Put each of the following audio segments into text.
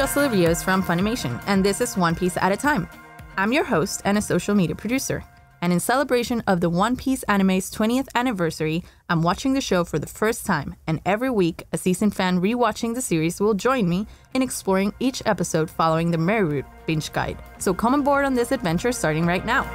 Josellie Rios from Funimation, and this is One Piece at a Time. I'm your host and a social media producer. And in celebration of the One Piece anime's 20th anniversary, I'm watching the show for the first time, and every week, a seasoned fan rewatching the series will join me in exploring each episode following the mermaid binge guide. So come on board on this adventure starting right now.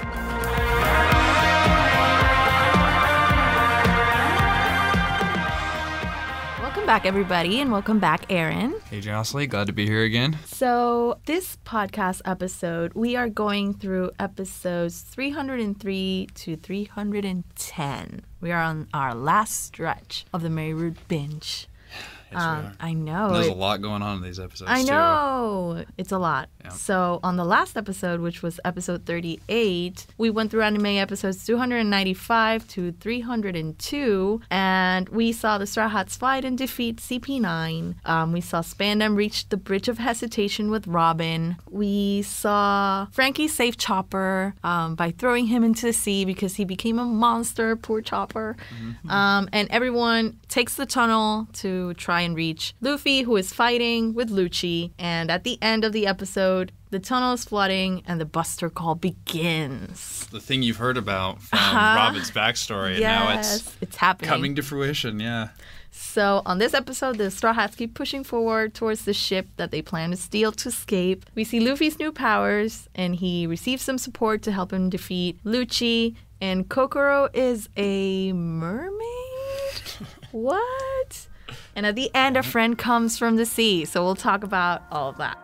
Welcome back, everybody, and welcome back, Aaron. Hey, Josellie. Glad to be here again. So this podcast episode, we are going through episodes 303 to 310. We are on our last stretch of the mermaid binge. Yes, we are. I know. There's a lot going on in these episodes, I know. It's a lot. Yeah. So on the last episode, which was episode 38, we went through anime episodes 295 to 302, and we saw the Straw Hats fight and defeat CP9. We saw Spandam reach the Bridge of Hesitation with Robin. We saw Frankie save Chopper by throwing him into the sea because he became a monster. Poor Chopper. Mm-hmm. And everyone takes the tunnel to try and reach Luffy, who is fighting with Lucci. And at the end of the episode, the tunnel is flooding and the Buster Call begins. The thing you've heard about from Robin's backstory, and now it's happening. Coming to fruition, yeah. So on this episode, the Straw Hats keep pushing forward towards the ship that they plan to steal to escape. We see Luffy's new powers, and he receives some support to help him defeat Lucci. And Kokoro is a mermaid? What? And at the end, a friend comes from the sea. So we'll talk about all of that.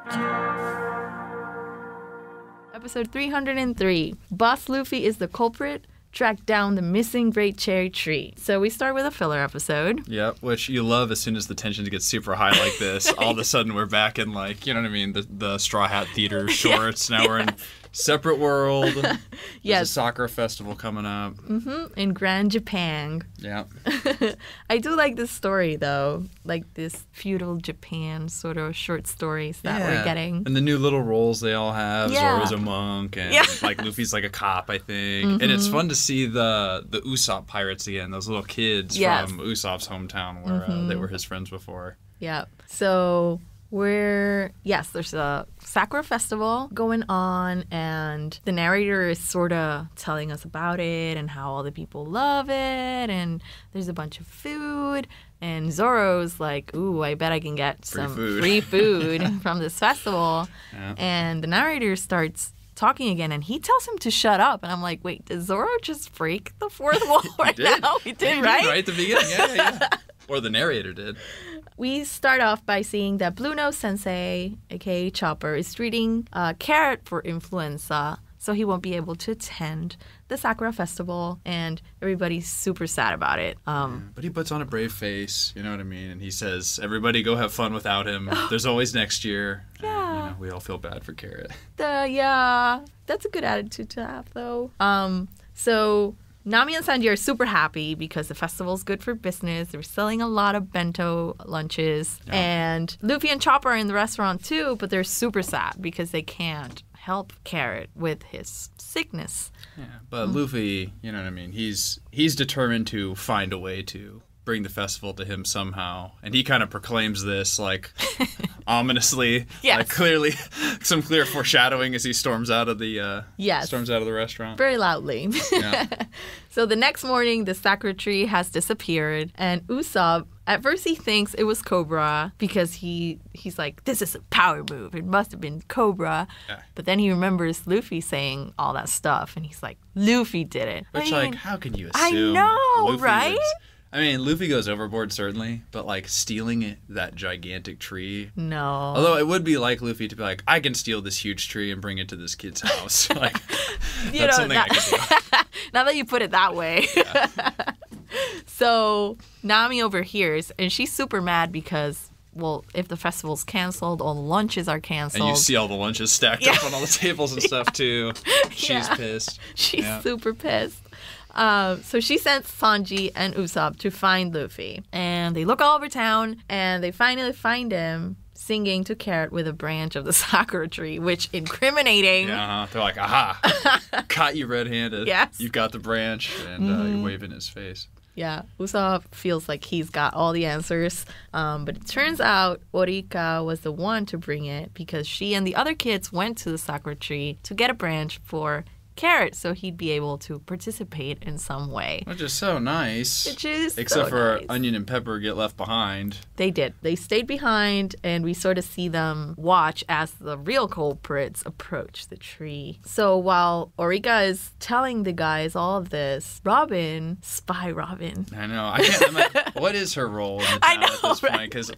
Episode 303. Boss Luffy is the culprit. Track down the missing Great Cherry Tree. So we start with a filler episode. Yeah, which you love as soon as the tension gets super high like this. All of a sudden we're back in, like, you know what I mean, the Straw Hat Theater shorts. Now we're in separate world. There's a soccer festival coming up. Mm-hmm. In Grand Japan. Yeah. I do like this story, though. Like this feudal Japan sort of short stories that we're getting. And the new little roles they all have. Yeah. Zoro's a monk, and like Luffy's like a cop, I think. Mm-hmm. And it's fun to see the Usopp pirates again, those little kids from Usopp's hometown where they were his friends before. Yeah. So there's a Sakura festival going on, and the narrator is sort of telling us about it and how all the people love it, and there's a bunch of food, and Zoro's like, ooh, I bet I can get some free food from this festival. Yeah. And the narrator starts talking again, and he tells him to shut up, and I'm like, wait, did Zoro just break the fourth wall right now? He did, right? Right at the beginning, yeah. Or the narrator did. We start off by seeing that Blue Nose Sensei, aka Chopper, is treating Carrot for influenza, so he won't be able to attend the Sakura Festival, and everybody's super sad about it. But he puts on a brave face, you know what I mean? And he says, everybody go have fun without him. There's always next year. Yeah. And, we all feel bad for Carrot. That's a good attitude to have, though. So Nami and Sanji are super happy because the festival's good for business. They're selling a lot of bento lunches. Yeah. And Luffy and Chopper are in the restaurant too, but they're super sad because they can't help Carrot with his sickness. Yeah, but Luffy, you know what I mean? He's determined to find a way to bring the festival to him somehow. And he kind of proclaims this, like, ominously. Yes. Like, clearly, some clear foreshadowing as he storms out of the restaurant. Very loudly. Yeah. So the next morning, the Sakura tree has disappeared. And Usopp, at first he thinks it was Cobra because he's like, this is a power move. It must have been Cobra. Yeah. But then he remembers Luffy saying all that stuff. And he's like, Luffy did it. Which, how can you assume? I know, Luffy right? Luffy goes overboard, certainly, but, like, stealing that gigantic tree. No. Although it would be like Luffy to be like, I can steal this huge tree and bring it to this kid's house. Like, that's something I can do. Now that you put it that way. Yeah. So Nami overhears, and she's super mad because, well, if the festival's canceled, all the lunches are canceled. And you see all the lunches stacked up on all the tables and stuff, too. She's pissed. She's super pissed. So she sends Sanji and Usopp to find Luffy. And they look all over town, and they finally find him singing to Carrot with a branch of the Sakura tree, which incriminating. Yeah, they're like, aha, caught you red-handed. Yes. You've got the branch, and you're waving his face. Yeah, Usopp feels like he's got all the answers, but it turns out Orika was the one to bring it because she and the other kids went to the sakura tree to get a branch for Carrot so he'd be able to participate in some way. Which is so nice. Which is Except so for nice. Onion and Pepper get left behind. They did. They stayed behind, and we sort of see them watch as the real culprits approach the tree. So while Orika is telling the guys all of this, Spy Robin. I know. I'm like, what is her role in the town at this point? Because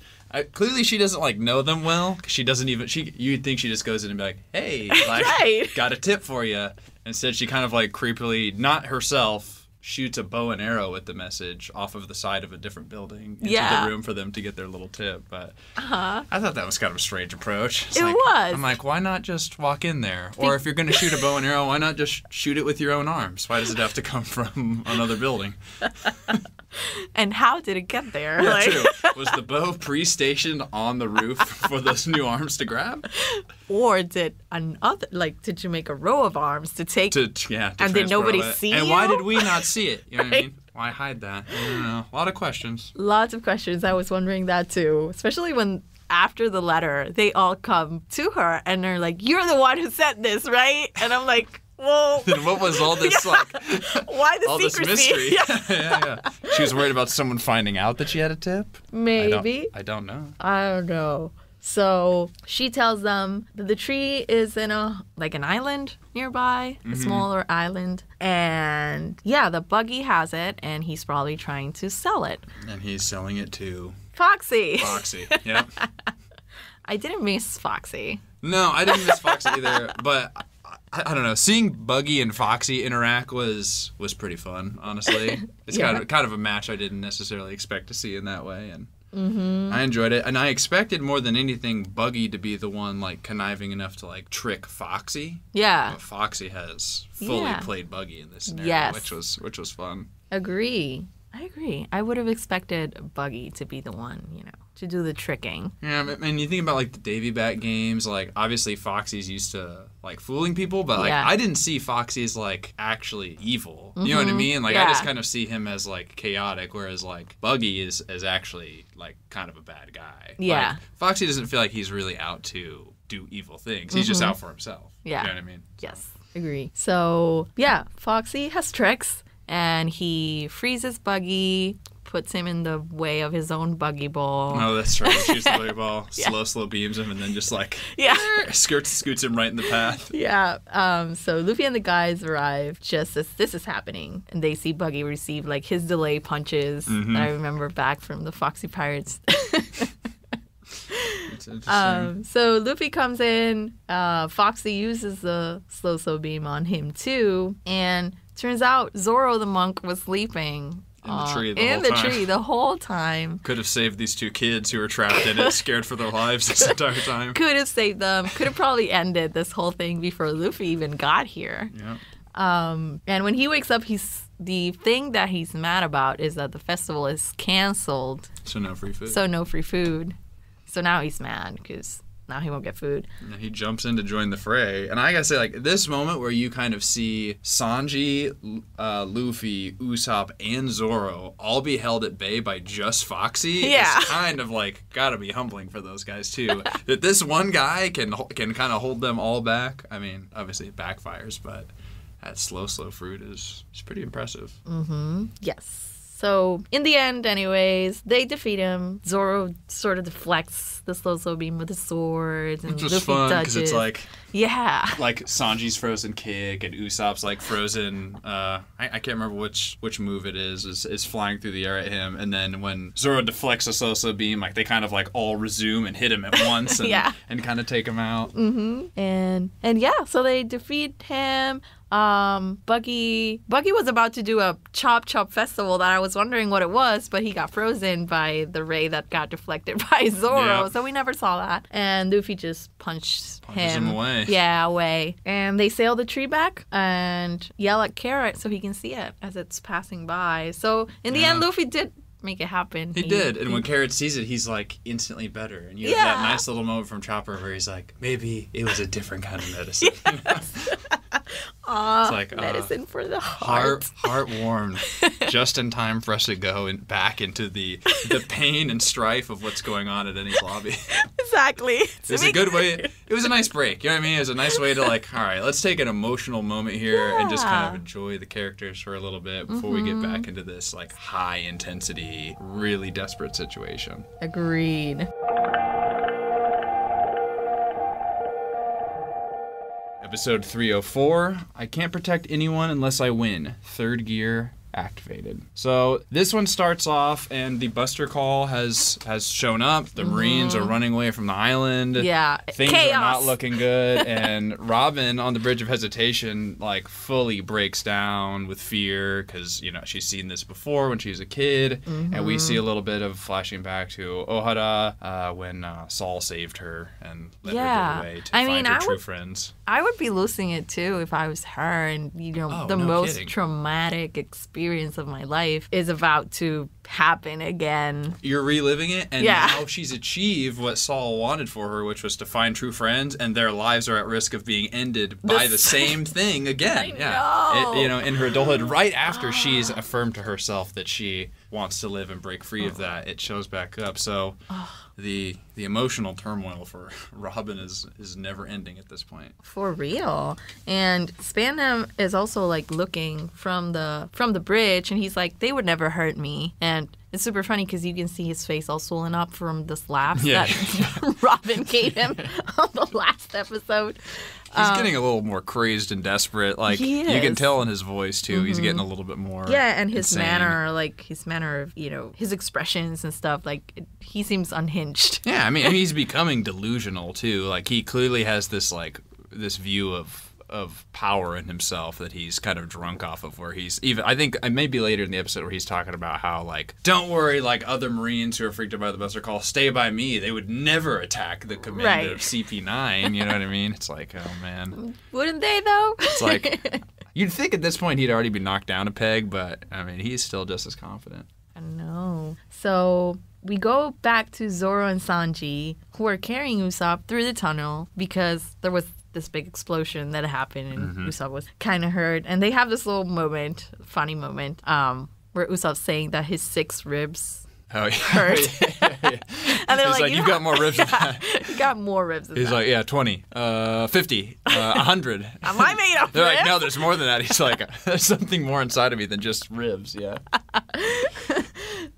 clearly she doesn't like know them well. She doesn't even. You'd think she just goes in and be like, "Hey, like, got a tip for you." Instead, she kind of like creepily, not herself, shoots a bow and arrow with the message off of the side of a different building into the room for them to get their little tip. But I thought that was kind of a strange approach. It was. I'm like, why not just walk in there? Or if you're going to shoot a bow and arrow, why not just shoot it with your own arms? Why does it have to come from another building? And how did it get there? Yeah, true. Was the bow pre-stationed on the roof for those new arms to grab? Or did you make a row of arms to take? And did nobody see you? And why did we not see it? You know what I mean? Why hide that? I don't know. A lot of questions. Lots of questions. I was wondering that too, especially when after the letter, they all come to her and they're like, "You're the one who sent this, right?" And I'm like, whoa. Then what was all this why the all secrecy? This mystery? Yeah. She was worried about someone finding out that she had a tip? Maybe. I don't know. I don't know. So she tells them that the tree is in an island nearby, a smaller island. And yeah, the buggy has it and he's probably trying to sell it. And he's selling it to Foxy. Yeah. I didn't miss Foxy. No, I didn't miss Foxy either, but I don't know. Seeing Buggy and Foxy interact was pretty fun, honestly. It's kind of a match I didn't necessarily expect to see in that way, and I enjoyed it. And I expected more than anything Buggy to be the one like conniving enough to like trick Foxy. Yeah. But Foxy has fully played Buggy in this scenario, yes. which was fun. I agree. I would have expected Buggy to be the one, to do the tricking. Yeah, and you think about like the Davy Bat games, like obviously Foxy's used to like fooling people, but like I didn't see Foxy as like actually evil. You know what I mean? Like I just kind of see him as like chaotic, whereas like Buggy is actually like kind of a bad guy. Yeah. Like, Foxy doesn't feel like he's really out to do evil things. He's just out for himself. Yeah. You know what I mean? Yes, agree. So yeah, Foxy has tricks. And he freezes Buggy, puts him in the way of his own buggy ball. Oh, that's right. Shoots the buggy ball, slow beams him, and then just like scoots him right in the path. Yeah. So Luffy and the guys arrive just as this is happening, and they see Buggy receive like his delay punches that I remember back from the Foxy Pirates. So Luffy comes in. Foxy uses the slow beam on him too, and turns out Zoro the monk was sleeping in the tree the whole time. Could have saved these two kids who were trapped in it, scared for their lives this entire time. Could have saved them. Could have probably ended this whole thing before Luffy even got here. Yeah. And when he wakes up, the thing that he's mad about is that the festival is canceled. So no free food. So now he's mad because now he won't get food. And he jumps in to join the fray. And I gotta say, like, this moment where you kind of see Sanji, Luffy, Usopp, and Zoro all be held at bay by just Foxy is kind of, like, gotta be humbling for those guys, too. That this one guy can kind of hold them all back. I mean, obviously it backfires, but that slow fruit is pretty impressive. Mm-hmm. Yes. So, in the end, anyways, they defeat him. Zoro sort of deflects the slow beam with his swords. And Which was Luffy fun, dodges. because it's like... Yeah. Like Sanji's frozen kick and Usopp's like frozen... I can't remember which move it is flying through the air at him. And then when Zoro deflects a slow beam, like they kind of like all resume and hit him at once and kind of take him out. Mm-hmm. And yeah, so they defeat him. Buggy was about to do a chop festival that I was wondering what it was, but he got frozen by the ray that got deflected by Zoro, so we never saw that. And Luffy just punches him away. Yeah, away. And they sail the tree back and yell at Carrot so he can see it as it's passing by. So in the end, Luffy did make it happen. He did. And when Carrot sees it, he's like instantly better. And you have that nice little moment from Chopper where he's like, maybe it was a different kind of medicine. It's like medicine for the heart. Heart warmed just in time for us to go back into the pain and strife of what's going on at Ennie's lobby. Exactly. It was a good way. It was a nice break. You know what I mean? It was a nice way to all right, let's take an emotional moment here and just kind of enjoy the characters for a little bit before we get back into this high intensity, really desperate situation. Agreed. Episode 304, I can't protect anyone unless I win. Third gear activated. So this one starts off and the Buster Call has shown up. The Marines are running away from the island. Yeah. Things Chaos. are not looking good. And Robin on the Bridge of Hesitation fully breaks down with fear because, she's seen this before when she was a kid. And we see a little bit of flashing back to Ohara when Saul saved her and let her get away to find her true friends. I would be losing it too if I was her and, the most traumatic experience of my life is about to happen again. You're reliving it, and now she's achieved what Saul wanted for her, which was to find true friends, and their lives are at risk of being ended by the same thing again. I know. In her adulthood, right after she's affirmed to herself that she wants to live and break free of that, it shows back up. So the emotional turmoil for Robin is never ending at this point. For real. And Spandam is also looking from the bridge, and he's like, they would never hurt me. And it's super funny because you can see his face all swollen up from the slaps that Robin gave him on the last episode. He's getting a little more crazed and desperate. He is. You can tell in his voice too. He's getting a little bit more. Yeah, and his insane. manner of his expressions and stuff. He seems unhinged. Yeah, I mean he's becoming delusional too. He clearly has this this view of power in himself that he's kind of drunk off of, where he's even, I think maybe later in the episode where he's talking about how don't worry, other Marines who are freaked out by the Buster Call, stay by me. They would never attack the commander of CP9. You know what I mean? It's oh man. Wouldn't they though? It's you'd think at this point he'd already be knocked down a peg, but I mean he's still just as confident. I know. So we go back to Zoro and Sanji, who are carrying Usopp through the tunnel because there was this big explosion that happened and Usopp was kind of hurt. And they have this little moment, funny moment, where Usopp's saying that his 6 ribs hurt. And they're he's you've got more ribs than that. You got more ribs than that. He's 20, 50, 100. Am I made of They're ribs? No, there's more than that. He's there's something more inside of me than just ribs, yeah.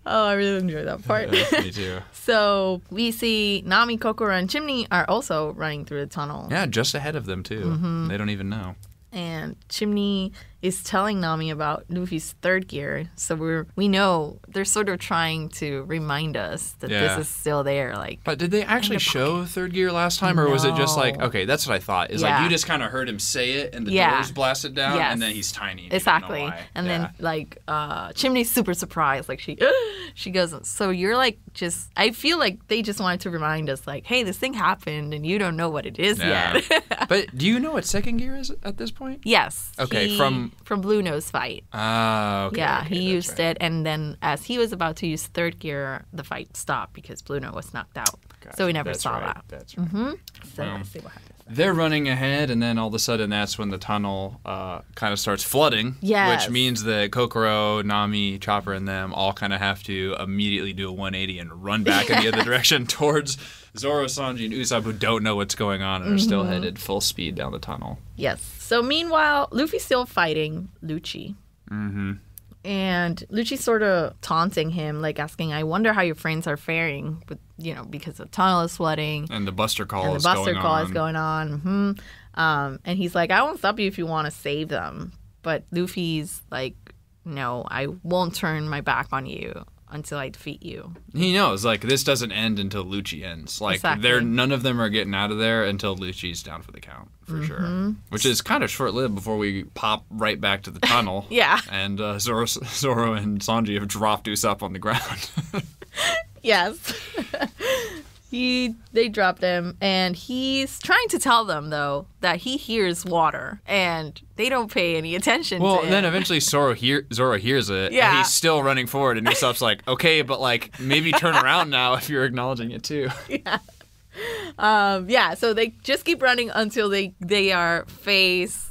Oh, I really enjoyed that part. Yeah, me too. So we see Nami, Kokoro, and Chimney are also running through the tunnel. Yeah, just ahead of them too. They don't even know. And Chimney is telling Nami about Luffy's third gear. So we know they're sort of trying to remind us that this is still there. But did they actually show third gear last time? Or was it just okay, that's what I thought. Is you just kind of heard him say it and the doors blasted down and then he's tiny. Exactly. And then Chimney's super surprised. She goes, so you're just, I feel like they just wanted to remind us hey, this thing happened and you don't know what it is yet. But do you know what second gear is at this point? Yes. Okay, from Blue Nose fight. Okay. Yeah, he used it, and then as he was about to use third gear, the fight stopped because Blue Nose was knocked out. Gotcha. So we never saw that. That's right. So let's see what happens. They're running ahead, and then all of a sudden that's when the tunnel kind of starts flooding, which means that Kokoro, Nami, Chopper, and them all kind of have to immediately do a 180 and run back in the other direction towards Zoro, Sanji, and Usopp, who don't know what's going on and are still headed full speed down the tunnel. Yes. So meanwhile, Luffy's still fighting Lucci. And Lucci's sort of taunting him, asking, I wonder how your friends are faring, with, because the tunnel is flooding. And the Buster Call is going on. And he's like, I won't stop you if you want to save them. But Luffy's like, no, I won't turn my back on you until I defeat you. He knows, this doesn't end until Lucci ends. Exactly. None of them are getting out of there until Lucci's down for the count, for sure. Which is kind of short-lived before we pop right back to the tunnel. Yeah. And Zoro and Sanji have dropped Usopp on the ground. Yes. They dropped him, and he's trying to tell them, though, that he hears water, and they don't pay any attention to it. Well, then eventually Zoro hears it, yeah. And he's still running forward, and Usopp's like, okay, but, maybe turn around now if you're acknowledging it, too. Yeah. So they just keep running until they are faced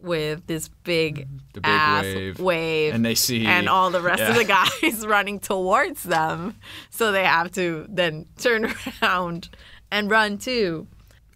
with this big the wave. And they see... And all the rest of the guys running towards them. So they have to then turn around and run too.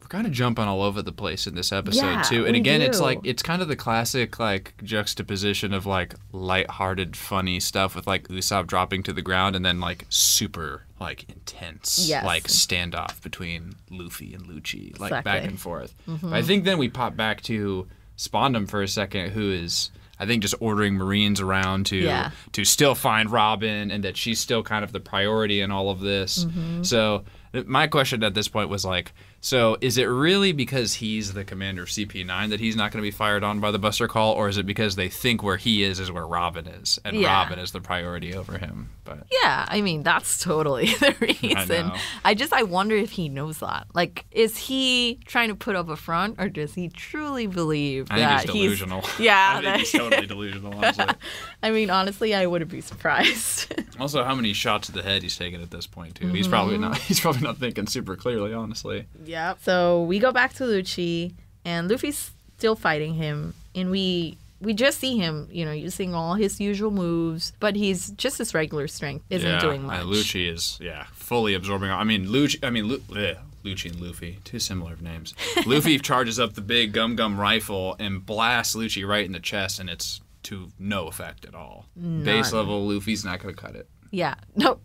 Kind of jumping all over the place in this episode too, and again it's kind of the classic like juxtaposition of like lighthearted, funny stuff with like Usopp dropping to the ground and then like super like intense like standoff between Luffy and Lucci, like back and forth. But I think then we pop back to Spondum for a second, who is I think just ordering Marines around to still find Robin, and that she's still kind of the priority in all of this. So my question at this point was like, so is it really because he's the commander of CP9 that he's not going to be fired on by the Buster Call, or is it because they think where he is where Robin is, and Robin is the priority over him? But yeah, I mean, that's totally the reason. I wonder if he knows that. Like, is he trying to put up a front, or does he truly believe that he's delusional? Yeah. I think he's totally delusional, honestly. I mean, honestly, I wouldn't be surprised. Also, how many shots to the head he's taken at this point, too. He's probably not thinking super clearly, honestly. Yep. So we go back to Lucci, and Luffy's still fighting him, and we just see him, using all his usual moves, but he's just his regular strength isn't doing much. Lucci is fully absorbing. I mean, Lucci and Luffy, two similar names. Luffy charges up the big gum rifle and blasts Lucci right in the chest, and it's to no effect at all. None. Base level, Luffy's not going to cut it. Yeah. No.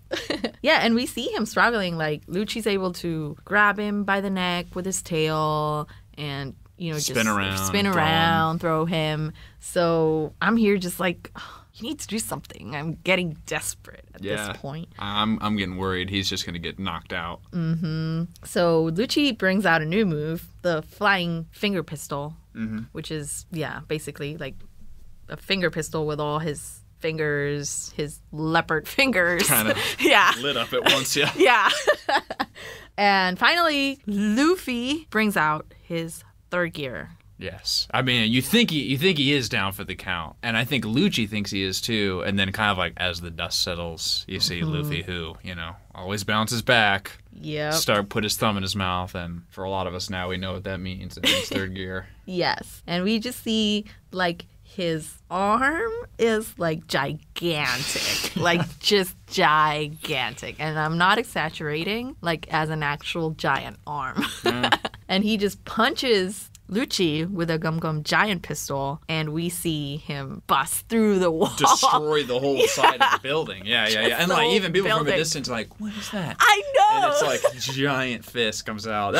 Yeah, and we see him struggling. Like, Lucci's able to grab him by the neck with his tail and, spin around, throw him. So I'm here just like, you need to do something. I'm getting desperate at this point. I'm getting worried he's just going to get knocked out. So Lucci brings out a new move, the flying finger pistol, which is, basically like a finger pistol with all his fingers, his leopard fingers. Kind of lit up at once, Yeah. And finally, Luffy brings out his third gear. Yes. I mean, you think he is down for the count, and I think Lucci thinks he is too, and then kind of like as the dust settles, you see Luffy who, always bounces back. Yep. Put his thumb in his mouth, and for a lot of us now, we know what that means. It means third gear. Yes. And we just see like his arm is like gigantic, like just gigantic. And I'm not exaggerating, like as an actual giant arm. And he just punches Lucci with a Gum giant pistol, and we see him bust through the wall. Destroy the whole side of the building. Yeah. And like even people from a distance are like, what is that? I know! And it's like giant fist comes out.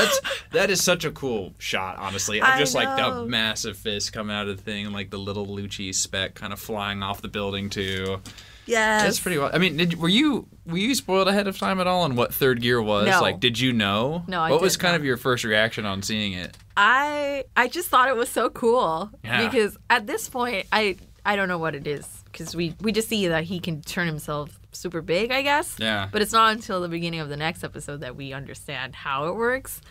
That is such a cool shot, honestly. Just like the massive fist coming out of the thing, and like the little Lucci speck kind of flying off the building too. Yes. That's pretty well. I mean, were you spoiled ahead of time at all on what third gear was? No. Like, did you know? No, I What was kind not. of your first reaction on seeing it? I just thought it was so cool. Yeah. Because at this point, I don't know what it is. Because we just see that he can turn himself super big, I guess. Yeah. But it's not until the beginning of the next episode that we understand how it works.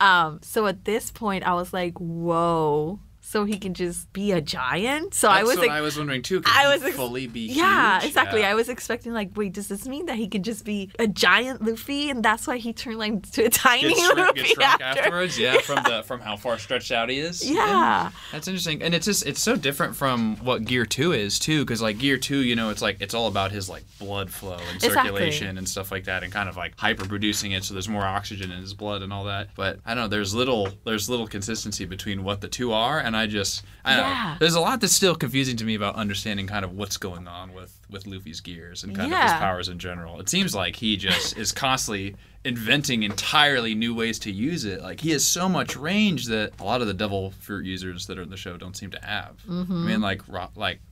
So at this point, I was like, whoa. So he can just be a giant? So That's what I was wondering too. Could he fully be huge? Yeah, exactly. I was expecting like, wait, does this mean that he could just be a giant Luffy, and that's why he turned like to a tiny Luffy get shrunk afterwards? Yeah, from how far stretched out he is. Yeah. That's interesting, and it's so different from what Gear 2 is too, because like Gear 2, it's all about his like blood flow and circulation and stuff like that, and kind of like hyper producing it so there's more oxygen in his blood and all that. But I don't know, there's little consistency between what the two are, and I don't know. There's a lot that's still confusing to me about understanding kind of what's going on with Luffy's gears and kind of his powers in general. It seems like he just is constantly inventing entirely new ways to use it. Like, he has so much range that a lot of the devil fruit users that are in the show don't seem to have. I mean, like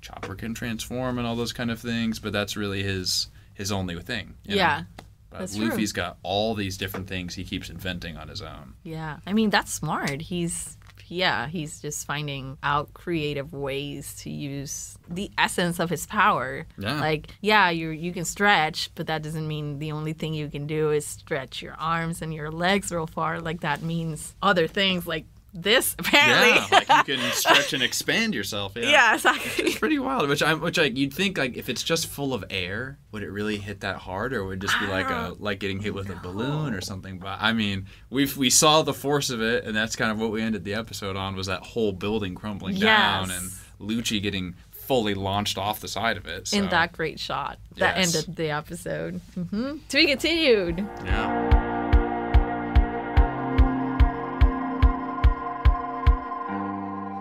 Chopper can transform and all those kind of things, but that's really his only thing. You know? But that's Luffy's true. got all these different things he keeps inventing on his own. Yeah. I mean, that's smart. He's just finding out creative ways to use the essence of his power. Yeah. Like, you can stretch, but that doesn't mean the only thing you can do is stretch your arms and your legs real far. Like, that means other things like this, apparently. Yeah, like you can stretch and expand yourself. Yeah, yeah, exactly. It's pretty wild. Which you'd think like if it's just full of air, would it really hit that hard, or would it just be like getting hit with a balloon or something? But I mean, we saw the force of it, and that's kind of what we ended the episode on, was that whole building crumbling down and Lucci getting fully launched off the side of it. So. In that great shot that ended the episode. To be continued. Yeah.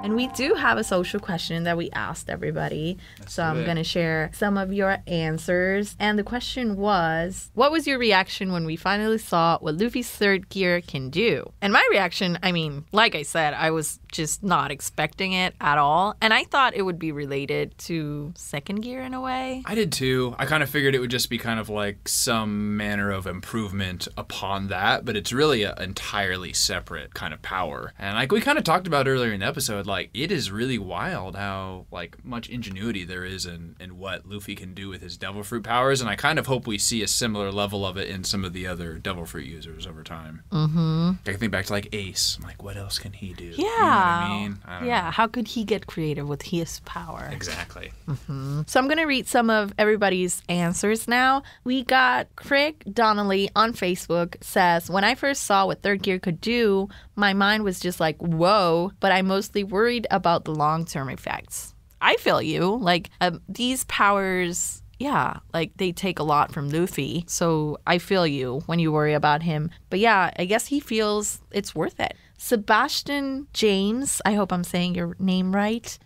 And we do have a social question that we asked everybody. I'm going to share some of your answers. And the question was, what was your reaction when we finally saw what Luffy's third gear can do? And my reaction, I mean, like I said, I was just not expecting it at all. And I thought it would be related to second gear in a way. I did too. I kind of figured it would just be kind of like some manner of improvement upon that, but it's really an entirely separate kind of power. And like we kind of talked about earlier in the episode, like it is really wild how like much ingenuity there is in what Luffy can do with his devil fruit powers, and I kind of hope we see a similar level of it in some of the other devil fruit users over time. I can think back to like Ace. I'm like, what else can he do? Yeah. You know what I mean? I don't know. How could he get creative with his power? Exactly. So I'm going to read some of everybody's answers now. We got Craig Donnelly on Facebook says, when I first saw what third gear could do, my mind was just like, whoa, but I'm mostly worried about the long-term effects. I feel you. Like, these powers, like they take a lot from Luffy. So I feel you when you worry about him. But yeah, I guess he feels it's worth it. Sebastian James, I hope I'm saying your name right.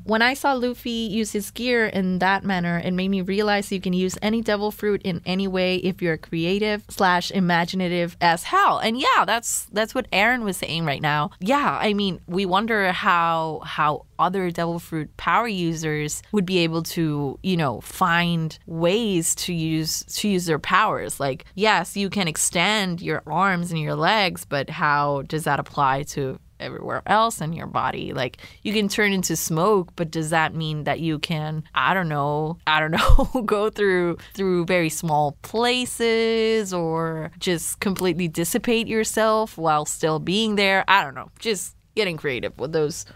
When I saw Luffy use his gear in that manner, it made me realize you can use any devil fruit in any way if you're creative/imaginative as hell. And yeah, that's what Aaron was saying right now. Yeah, I mean, we wonder how other devil fruit power users would be able to, find ways to use their powers. Like, yes, you can extend your arms and your legs, but how does that apply to everywhere else in your body? Like, you can turn into smoke, but does that mean that you can, I don't know, go through very small places, or just completely dissipate yourself while still being there? I don't know. Just getting creative with those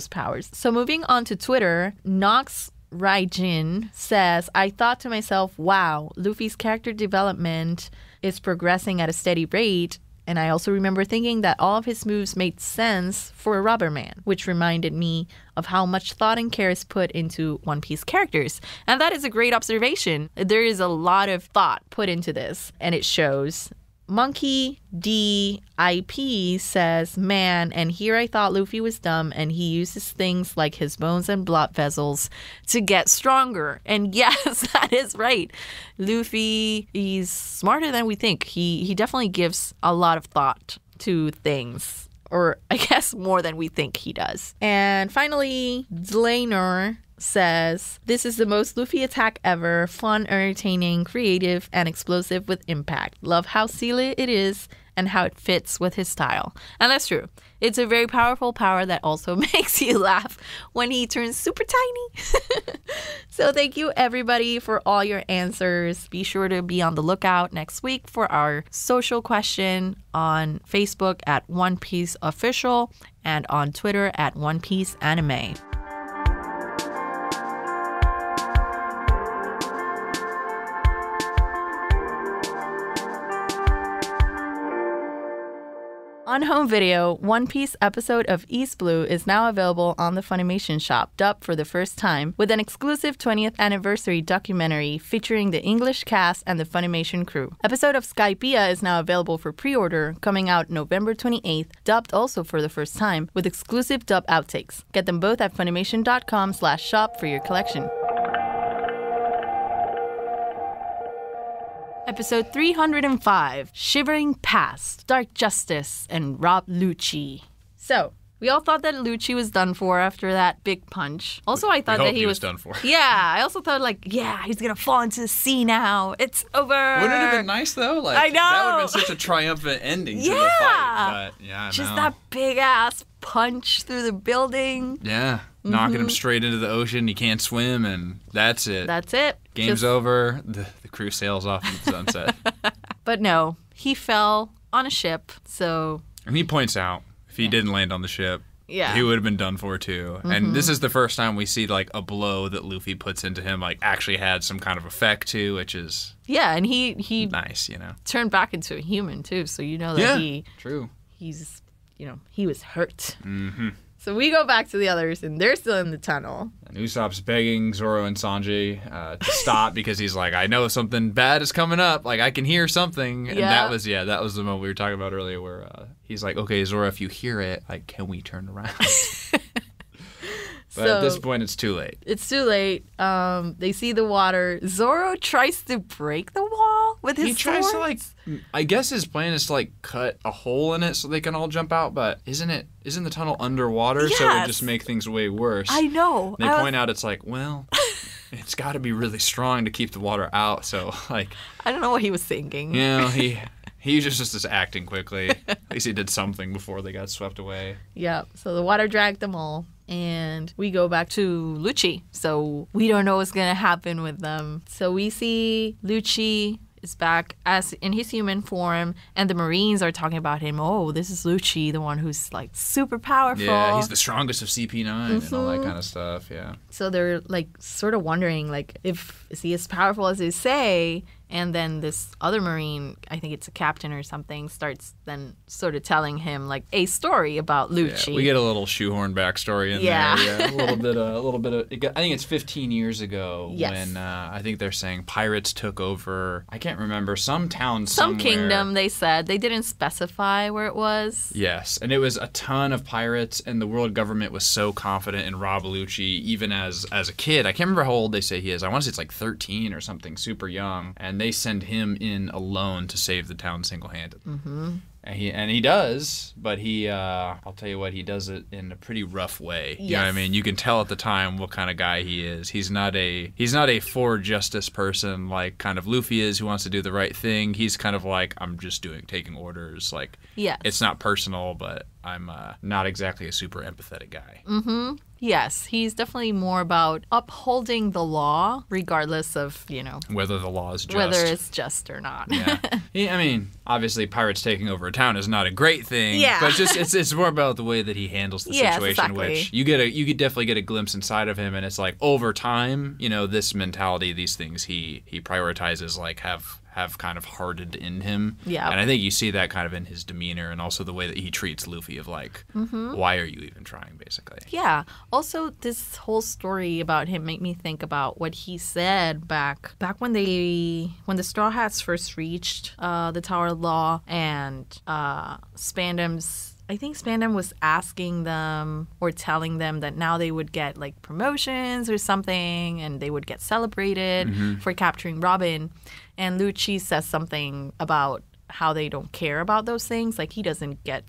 powers. So moving on to Twitter, Nox Raijin says, I thought to myself, wow, Luffy's character development is progressing at a steady rate. And I also remember thinking that all of his moves made sense for a rubber man, which reminded me of how much thought and care is put into One Piece characters. And that is a great observation. There is a lot of thought put into this, and it shows. Monkey DIP says, man, and here I thought Luffy was dumb and he uses things like his bones and blood vessels to get stronger. And yes, that is right. Luffy, he's smarter than we think. He definitely gives a lot of thought to things, or I guess more than we think he does. And finally, Dlaner says, this is the most Luffy attack ever. Fun, entertaining, creative, and explosive with impact. Love how silly it is and how it fits with his style. And that's true. It's a very powerful power that also makes you laugh when he turns super tiny. So thank you everybody for all your answers. Be sure to be on the lookout next week for our social question on Facebook at One Piece Official and on Twitter at One Piece Anime. On home video, One Piece episode of East Blue is now available on the Funimation shop, dubbed for the first time, with an exclusive 20th anniversary documentary featuring the English cast and the Funimation crew. Episode of Skypiea is now available for pre-order, coming out November 28th, dubbed also for the first time, with exclusive dub outtakes. Get them both at Funimation.com/shop for your collection. Episode 305, Shivering Past, Dark Justice, and Rob Lucci. So, we all thought that Lucci was done for after that big punch. Also, I thought that he was done for. Yeah, I also thought he's gonna fall into the sea now. It's over. Wouldn't it have been nice though? I know. That would have been such a triumphant ending to the fight. But yeah, just that big ass punch through the building. Yeah. Knocking him straight into the ocean. He can't swim, and that's it. That's it. Game's over. The crew sails off into the sunset. But no, he fell on a ship, so... And he points out, If he didn't land on the ship, yeah, he would have been done for too. And this is the first time we see like a blow that Luffy puts into him like actually had some kind of effect too, which is and he nice, you know. Turned back into a human too, so you know that he's he was hurt. So we go back to the others, and they're still in the tunnel. And Usopp's begging Zoro and Sanji to stop because he's like, I know something bad is coming up. Like, I can hear something. And that was the moment we were talking about earlier where he's like, okay, Zoro, if you hear it, like, can we turn around? But at this point, it's too late. It's too late. They see the water. Zoro tries to break the wall with his sword. He tries to, like, I guess his plan is to, like, cut a hole in it so they can all jump out, but isn't the tunnel underwater? Yes. So it would just make things way worse. I know. And they point out it's like, well, it's got to be really strong to keep the water out. So, like, I don't know what he was thinking. You know, he was just acting quickly. At least he did something before they got swept away. Yeah. So the water dragged them all. And we go back to Lucci. So we don't know what's going to happen with them. So we see Lucci is back as in his human form, and the Marines are talking about him. Oh, this is Lucci, the one who's like super powerful. Yeah, he's the strongest of CP9 and all that kind of stuff. Yeah. So they're like sort of wondering like is he as powerful as they say? And then this other Marine, I think it's a captain or something, starts then sort of telling him like a story about Lucci. Yeah, we get a little shoehorn backstory in there. Yeah, a little bit of. I think it's 15 years ago when I think they're saying pirates took over. I can't remember some town somewhere. Some kingdom. They said they didn't specify where it was. Yes, and it was a ton of pirates, and the world government was so confident in Rob Lucci, even as a kid. I can't remember how old they say he is. I want to say it's like 13 or something, super young, and they send him in alone to save the town single-handed. And he does, but I'll tell you what, he does it in a pretty rough way. You know what I mean? You can tell at the time what kind of guy he is. He's not a for justice person like kind of Luffy is, who wants to do the right thing. He's kind of like, I'm just taking orders. Like, it's not personal, but I'm not exactly a super empathetic guy. Yes, he's definitely more about upholding the law, regardless of, whether the law is just. Whether it's just or not. I mean, obviously, pirates taking over a town is not a great thing. Yeah. But it's more about the way that he handles the situation, which you could definitely get a glimpse inside of him, and it's like over time, this mentality, these things he prioritizes, like have kind of hardened in him. Yeah. And I think you see that kind of in his demeanor and also the way that he treats Luffy of like, why are you even trying, basically? Yeah. Also, this whole story about him made me think about what he said back when the Straw Hats first reached the Tower of Law, and I think Spandam was asking them or telling them that now they would get like promotions or something, and they would get celebrated for capturing Robin. And Lucci says something about how they don't care about those things. Like he doesn't care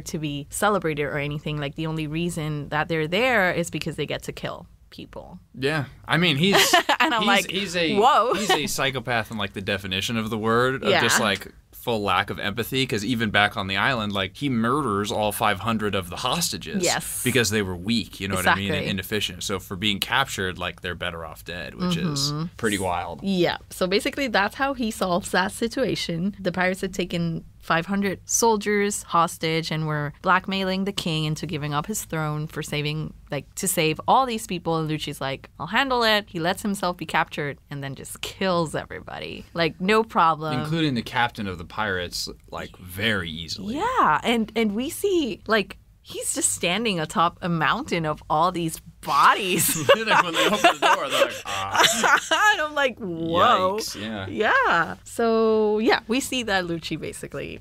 to be celebrated or anything. Like the only reason that they're there is because they get to kill people. Yeah. I mean, he's and I'm he's a psychopath in like the definition of the word of just like full lack of empathy, because even back on the island, like he murders all 500 of the hostages because they were weak, you know what I mean, and inefficient. So for being captured, like they're better off dead, which is pretty wild. Yeah. So basically that's how he solves that situation. The pirates had taken 500 soldiers hostage and were blackmailing the king into giving up his throne to save all these people. And Lucci's like, I'll handle it. He lets himself be captured and then just kills everybody. Like, no problem. Including the captain of the pirates, like, very easily. Yeah. And we see, like, he's just standing atop a mountain of all these bodies. When they open the door, they're like, and I'm like, whoa. Yikes, yeah. So, yeah, we see that Lucci basically,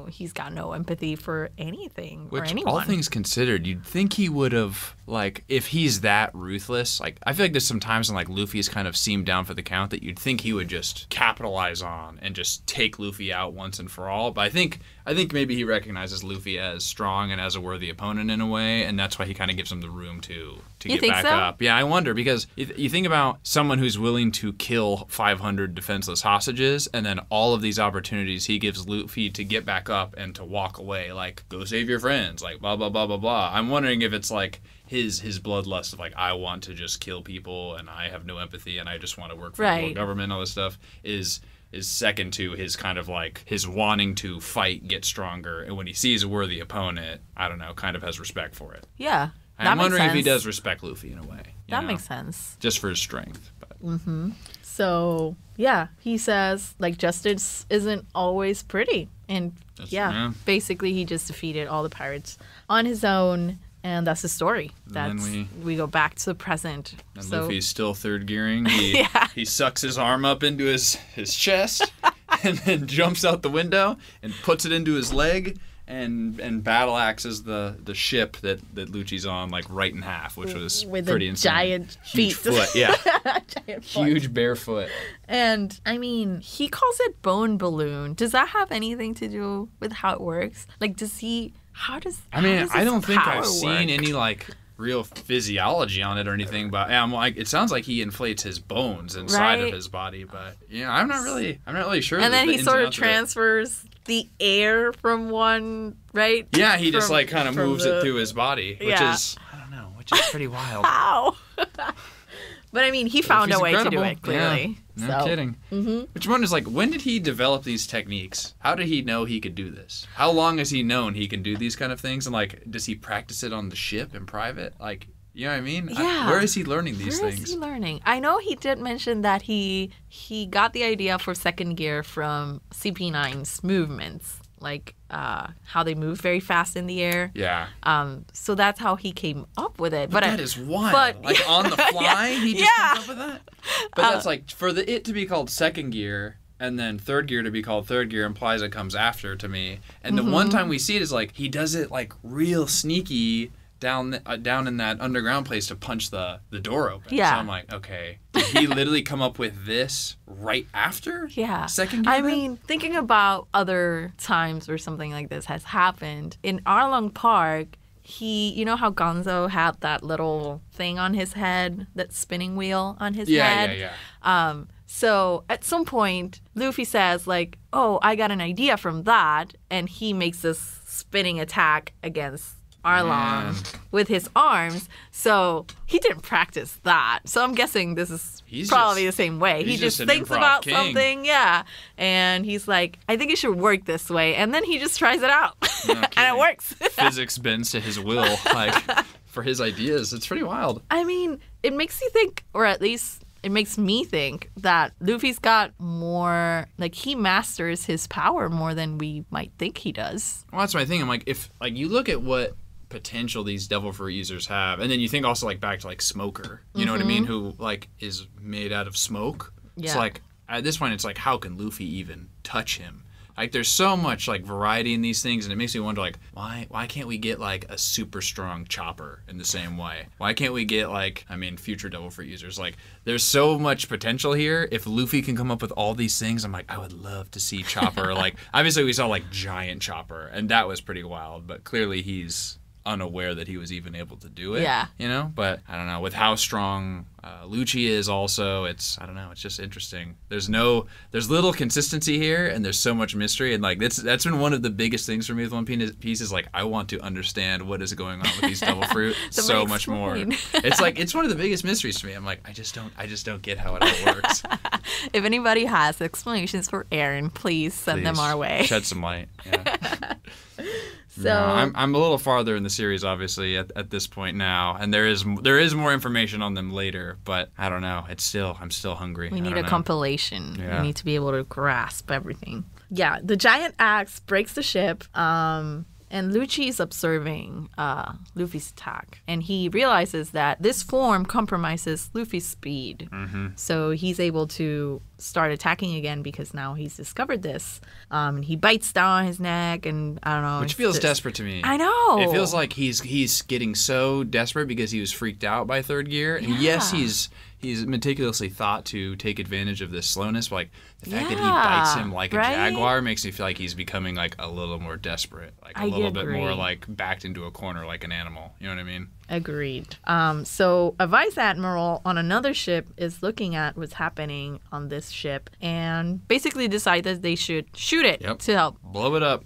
he's got no empathy for anything or anyone. All things considered, you'd think he would have, like, if he's that ruthless, like, I feel like there's some times when, like, Luffy's kind of seemed down for the count that you'd think he would just capitalize on and just take Luffy out once and for all. But I think maybe he recognizes Luffy as strong and as a worthy opponent in a way, and that's why he kind of gives him the room to get back up. Yeah, I wonder, because if you think about someone who's willing to kill 500 defenseless hostages, and then all of these opportunities he gives Luffy to get back up and to walk away, like, go save your friends, like, blah, blah, blah, blah, blah. I'm wondering if it's like his bloodlust of, like, I want to just kill people and I have no empathy and I just want to work for the world government and all this stuff is second to his kind of like his wanting to fight, get stronger, and when he sees a worthy opponent, I don't know, kind of has respect for it. Yeah. I'm wondering if he does respect Luffy in a way. That makes sense. Just for his strength. But. So, yeah, he says, like, justice isn't always pretty. And, basically he just defeated all the pirates on his own. And that's the story. We go back to the present. And Luffy's still third gearing. He sucks his arm up into his chest and then jumps out the window and puts it into his leg and battle axes the ship that Lucci's on, like, right in half, which was with pretty insane. Giant feet. Huge foot, yeah. Giant foot. Huge bare foot. And, I mean, he calls it bone balloon. Does that have anything to do with how it works? Like, does he... I don't think I've seen any, like, real physiology on it or anything, but it sounds like he inflates his bones inside of his body, but I'm not really sure. And then he sort of transfers the air from one, right? Yeah, he just like kind of moves it through his body, which is pretty wild. How? But I mean, he found a way to do it, clearly. Yeah, no kidding. Which one is like, when did he develop these techniques? How did he know he could do this? How long has he known he can do these kind of things? And like, does he practice it on the ship in private? Like, you know what I mean? Yeah. Where is he learning these things? Where is he learning? I know he did mention that he got the idea for second gear from CP9's movements. Like how they move very fast in the air. Yeah. So that's how he came up with it. But that is wild. Like on the fly, he just comes up with that? But that's like, for it to be called second gear and then third gear to be called third gear implies it comes after to me. And the one time we see it is like, he does it like real sneaky down in that underground place to punch the door open. Yeah. So I'm like, okay, did he literally come up with this right after? Yeah. Second gear? I mean, thinking about other times where something like this has happened, in Arlong Park, you know how Gonzo had that little thing on his head, that spinning wheel on his head? Yeah. So at some point, Luffy says, like, oh, I got an idea from that, and he makes this spinning attack against Arlong with his arms. So he didn't practice that. So I'm guessing this is probably the same way. He just thinks about something, and he's like, I think it should work this way. And then he just tries it out. And it works. Physics bends to his will, like, for his ideas. It's pretty wild. I mean, it makes you think, or at least it makes me think, that Luffy's got more, like, he masters his power more than we might think he does. Well, that's my thing. I'm like, if, like, you look at what potential these devil fruit users have, and then you think also, like, back to, like, Smoker, you know what I mean, who, like, is made out of smoke. It's like, at this point, it's like, how can Luffy even touch him? Like, there's so much, like, variety in these things, and it makes me wonder, like, why can't we get, like, a super strong Chopper in the same way? Why can't we get, like, I mean, future devil fruit users? Like, there's so much potential here. If Luffy can come up with all these things, I'm like, I would love to see Chopper. Like, obviously we saw, like, giant Chopper, and that was pretty wild, but clearly he's unaware that he was even able to do it. Yeah. You know? But I don't know, with how strong Lucci is also, it's, I don't know, it's just interesting. There's little consistency here, and there's so much mystery, and like that's been one of the biggest things for me with One Piece is like, I want to understand what is going on with these devil fruit so much more. It's like, it's one of the biggest mysteries to me. I'm like, I just don't get how it all works. If anybody has explanations for Aaron, please send them our way. Shed some light. Yeah. So no, I'm a little farther in the series, obviously, at this point now, and there is more information on them later, but I don't know. I'm still hungry. We need a compilation. Yeah. We need to be able to grasp everything. Yeah, the giant axe breaks the ship, and Lucci is observing Luffy's attack, and he realizes that this form compromises Luffy's speed. So he's able to start attacking again because now he's discovered this. He bites down on his neck, and I don't know. Which feels desperate to me. I know. It feels like he's getting so desperate because he was freaked out by third gear. And yes, he's he's meticulously thought to take advantage of this slowness. But, like the fact that he bites him like a jaguar makes me feel like he's becoming like a little more desperate, like a little bit more like backed into a corner like an animal. You know what I mean? Agreed. So a vice admiral on another ship is looking at what's happening on this ship and basically decide that they should shoot it to help blow it up.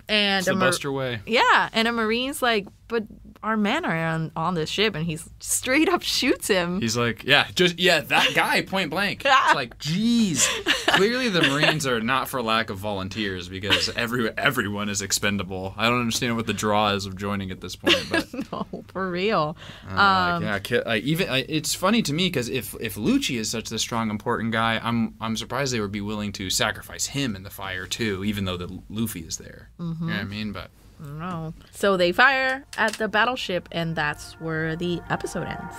And it's the Buster way. Yeah, and a marine's like, but our men are on this ship, and he straight up shoots him. He's like, that guy, point blank. It's like, geez. Clearly the Marines are not for lack of volunteers because everyone is expendable. I don't understand what the draw is of joining at this point, but no, for real. It's funny to me because if Lucci is such a strong, important guy, I'm surprised they would be willing to sacrifice him in the fire too, even though Luffy is there. Mm-hmm. You know what I mean? But no. So they fire at the battleship, and that's where the episode ends.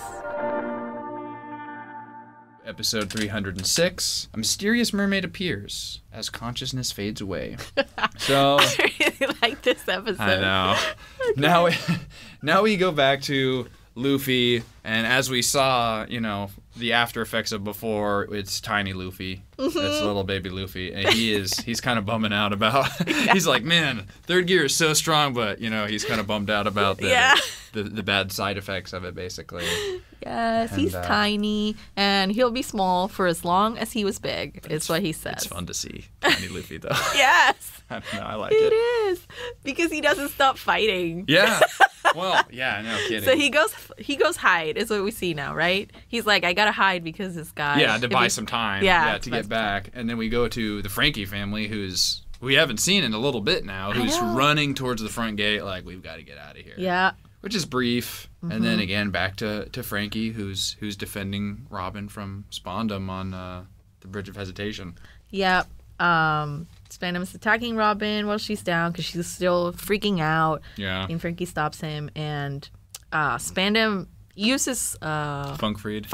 Episode 306, a mysterious mermaid appears as consciousness fades away. So I really like this episode. I know. Okay. Now we go back to Luffy, and as we saw, the after effects of before, it's tiny Luffy. Mm-hmm. It's little baby Luffy, and he's kind of bumming out about. He's like, man, third gear is so strong, but he's kind of bummed out about the bad side effects of it, basically. Yes, and he's tiny, and he'll be small for as long as he was big, is what he says. It's fun to see tiny Luffy, though. Yes. I don't know, I like it. It is, because he doesn't stop fighting. Yeah. Well, yeah, no kidding. So he goes hide, is what we see now, right? He's like, I gotta hide because this guy... Yeah, to buy some time. Yeah, to get back. And then we go to the Frankie family, who's... we haven't seen in a little bit now, who's running towards the front gate like, we've got to get out of here. Yeah. Which is brief. Mm-hmm. And then again, back to Frankie, who's defending Robin from Spondum on the Bridge of Hesitation. Yep. Spandam is attacking Robin while she's down because she's still freaking out. Yeah. And Frankie stops him, and Spandam uses Funkfried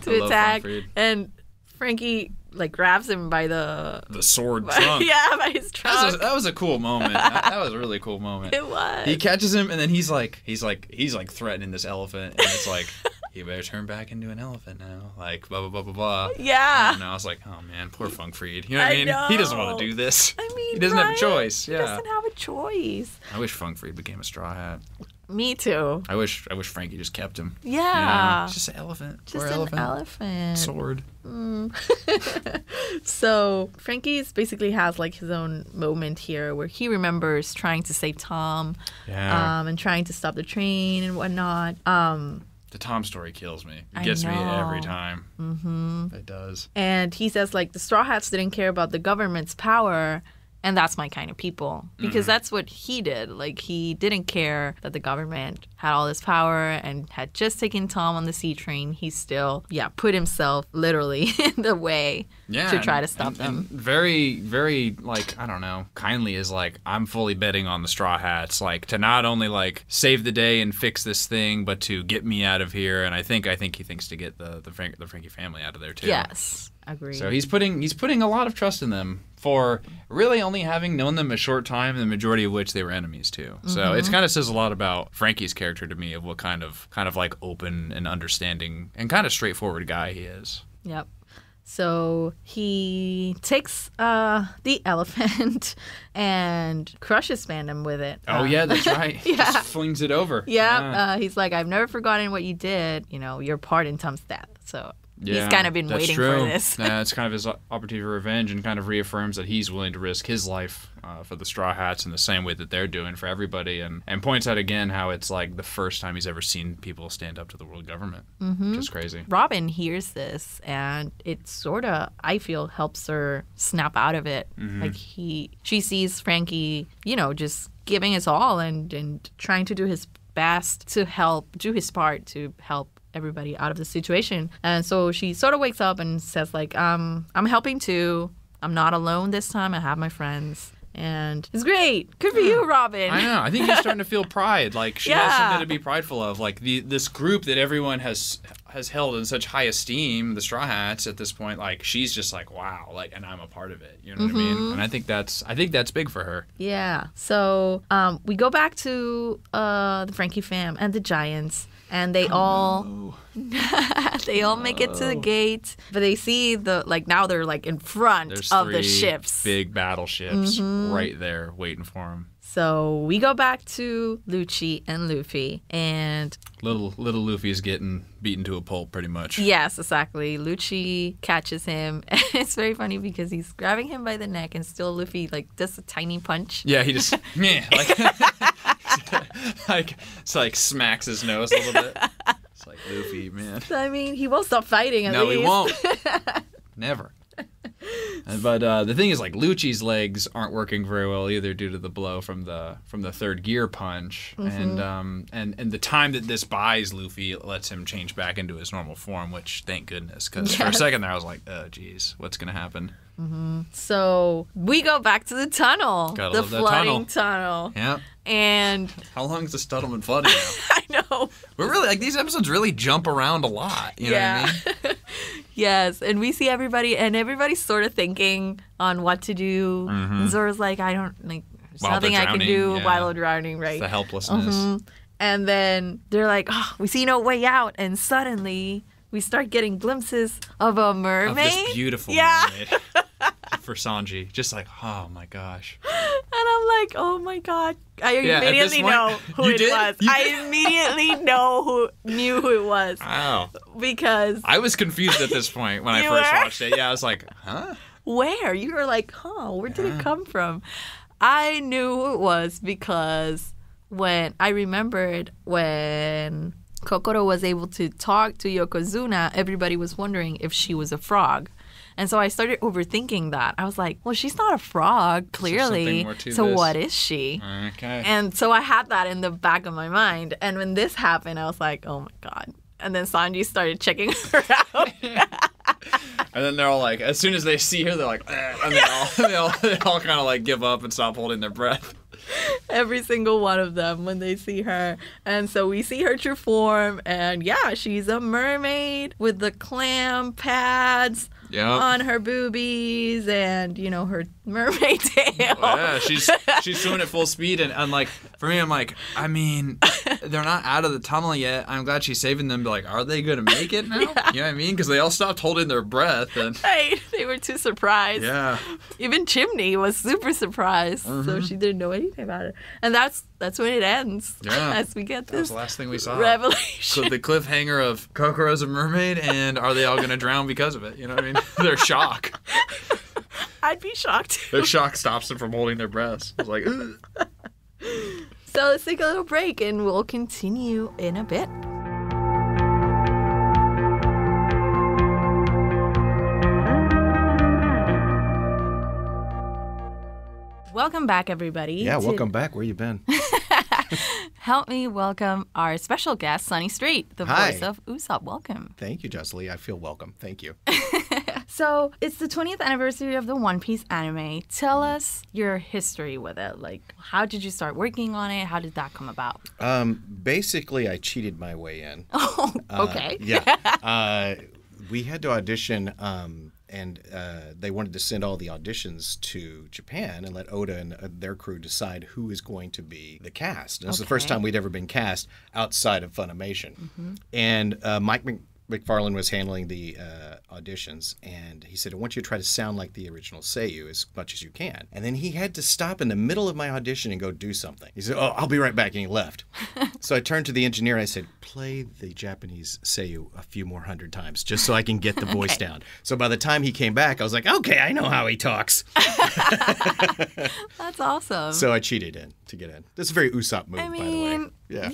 to attack, and Frankie grabs him by the sword trunk. Yeah, by his trunk. That was a cool moment. That was a really cool moment. It was. He catches him, and then he's like threatening this elephant, and it's like, you better turn back into an elephant now. Like, blah, blah, blah, blah, blah. Yeah. And I was like, oh, man, poor Funkfried. You know what I mean? Know. He doesn't want to do this. I mean, he doesn't have a choice. He doesn't have a choice. I wish Funkfried became a Straw Hat. Me too. I wish Frankie just kept him. Yeah. It's just an elephant. Just an elephant. Sword. So Frankie's basically has his own moment here where he remembers trying to save Tom. Yeah. And trying to stop the train and whatnot. The Tom story kills me. It gets me every time. Mm-hmm. It does. And he says, the Straw Hats didn't care about the government's power, and that's my kind of people. Because that's what he did. He didn't care that the government had all this power and had just taken Tom on the sea train. He still, put himself literally in the way to try to stop them. And very, very, I don't know, kindly is I'm fully betting on the Straw Hats, to not only, save the day and fix this thing, but to get me out of here. And I think he thinks to get the Frankie family out of there, too. Yes. Agreed. So he's putting a lot of trust in them for really only having known them a short time, the majority of which they were enemies too. So it kind of says a lot about Frankie's character to me, of what kind of open and understanding and kind of straightforward guy he is. Yep. So he takes the elephant and crushes Spandam with it. Oh, yeah, that's right. Just flings it over. Yeah. He's like, I've never forgotten what you did, your part in Tom's death. So he's kind of been waiting for this. Yeah, it's kind of his opportunity for revenge, and kind of reaffirms that he's willing to risk his life for the Straw Hats in the same way that they're doing for everybody, and points out again how it's the first time he's ever seen people stand up to the world government, which is crazy. Robin hears this, and it sort of, I feel, helps her snap out of it. She sees Frankie, just giving his all and trying to do his best to do his part to help everybody out of the situation. And so she sort of wakes up and says I'm helping too. I'm not alone this time. I have my friends. And it's great. Good for you, Robin. I know. I think he's starting to feel pride. She has something to be prideful of. This group that everyone has held in such high esteem, the Straw Hats at this point, she's just wow, and I'm a part of it. You know what I mean? And I think that's big for her. Yeah. So we go back to the Frankie fam and the Giants. And they they all make it to the gate, but they see now they're like in front of the ships. Big battleships right there waiting for them. So we go back to Lucci and Luffy, and little Luffy is getting beaten to a pulp pretty much. Yes, exactly. Lucci catches him, and it's very funny because he's grabbing him by the neck, and still Luffy does a tiny punch. Yeah, he just like smacks his nose a little bit. It's like, Luffy, man. I mean, he won't stop fighting. At least. No, he won't. Never. But the thing is, Lucci's legs aren't working very well either due to the blow from the third gear punch, and the time that this buys Luffy, it lets him change back into his normal form, which thank goodness, because for a second there I was like, oh geez, what's gonna happen? So we go back to the tunnel, the flooding tunnel. Yeah. And how long has this tunnel been flooding now? I know. We're really these episodes really jump around a lot. You know what I mean? Yes, and we see everybody, and everybody's sort of thinking on what to do. And Zoro's like, I don't there's nothing I can do while they're drowning, right? It's the helplessness. And then they're like, oh, we see no way out, and suddenly we start getting glimpses of a mermaid. Of this beautiful mermaid. For Sanji. Just oh my gosh. And I'm like, oh my god. I immediately know who it was. I immediately knew who it was. Wow. Because I was confused at this point when I first watched it. Yeah, I was like, huh? Where? You were like, where did it come from? I knew who it was because when Kokoro was able to talk to Yokozuna, everybody was wondering if she was a frog. And so I started overthinking that. I was like, well, she's not a frog, clearly. So what is she? Okay. And so I had that in the back of my mind. And when this happened, I was like, oh my God. And then Sanji started checking her out. And then they're all like, as soon as they see her, they're like, and they all kind of give up and stop holding their breath. Every single one of them when they see her. And so we see her true form. And yeah, she's a mermaid with the clam pads on her boobies and, her mermaid tail. Yeah, she's swimming at full speed. And for me, I'm like, I mean, they're not out of the tunnel yet. I'm glad she's saving them. But are they going to make it now? Yeah. You know what I mean? Because they all stopped holding their breath. And right. They were too surprised. Yeah. Even Chimney was super surprised. So she didn't know anything about it. And that's when it ends. Yeah. As we get this. That was the last thing we saw. Revelation. So the cliffhanger of Kokoro's a mermaid, and are they all going to drown because of it? You know what I mean? Their shock. I'd be shocked too. Their shock stops them from holding their breaths. It's like, ugh. So let's take a little break, and we'll continue in a bit. Welcome back, everybody. Yeah, welcome back. Where you been? Help me welcome our special guest, Sunny Street, the voice of Usopp. Welcome. Thank you, Josellie. I feel welcome. Thank you. So it's the 20th anniversary of the One Piece anime. Tell us your history with it. How did you start working on it? How did that come about? Basically, I cheated my way in. Oh, okay. Yeah. We had to audition, and they wanted to send all the auditions to Japan and let Oda and their crew decide who is going to be the cast. And this was the first time we'd ever been cast outside of Funimation. Mm-hmm. And Mike McFarlane was handling the auditions, and he said, I want you to try to sound like the original Seiyu as much as you can. And then he had to stop in the middle of my audition and go do something. He said, oh, I'll be right back, and he left. So I turned to the engineer and I said, play the Japanese Seiyu a few more hundred times just so I can get the voice down. So by the time he came back, I was like, okay, I know how he talks. That's awesome. So I cheated in to get in. This is a very Usopp move, by the way. Yeah,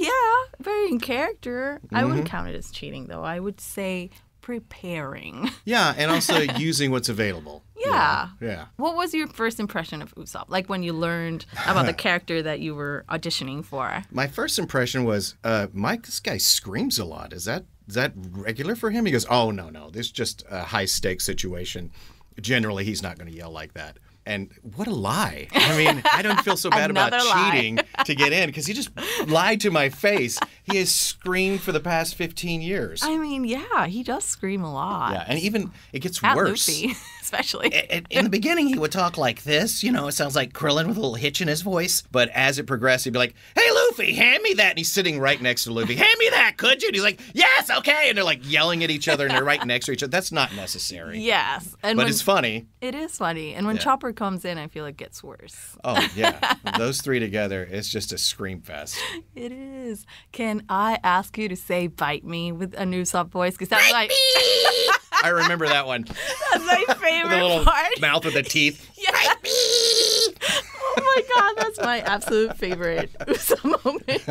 very in character. Mm-hmm. I wouldn't count it as cheating, though. I would say preparing. Yeah, and also using what's available. Yeah. Yeah. What was your first impression of Usopp? When you learned about the character that you were auditioning for? My first impression was, Mike, this guy screams a lot. Is that regular for him? He goes, oh, no. This is just a high-stakes situation. Generally, he's not going to yell like that. And what a lie. I mean, I don't feel so bad about cheating to get in because he just lied to my face. He has screamed for the past 15 years. I mean, yeah, he does scream a lot. Yeah, and even it gets At worse. Luffy, especially. In the beginning, he would talk like this. You know, it sounds like Krillin with a little hitch in his voice. But as it progressed, he'd be like, hey, Luffy, hand me that. And he's sitting right next to Luffy. Hand me that, could you? And he's like, yes, okay. And they're like yelling at each other and they're right next to each other. That's not necessary. Yes. But it's funny. It is funny. And when Chopper comes in, I feel it gets worse. Oh, yeah. Those three together, it's just a scream fest. It is. Can I ask you to say bite me with a Usopp voice? Because that's like... I remember that one. That's my favorite the little part. mouth with the teeth. Yeah. Bite me! Oh my God, that's my absolute favorite Usopp moment.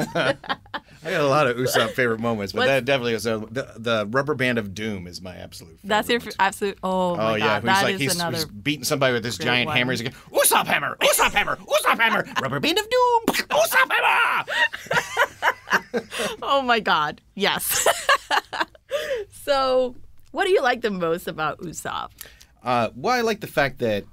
I got a lot of Usopp favorite moments, but that definitely was the rubber band of doom is my absolute favorite. That's your absolute. Oh my God, that is another. He's beating somebody with this giant one. hammer. He's like, Usopp hammer, Usopp hammer, Usopp hammer, rubber band of doom, Usopp hammer. Oh my God, yes. So, what do you like the most about Usopp? Well, I like the fact that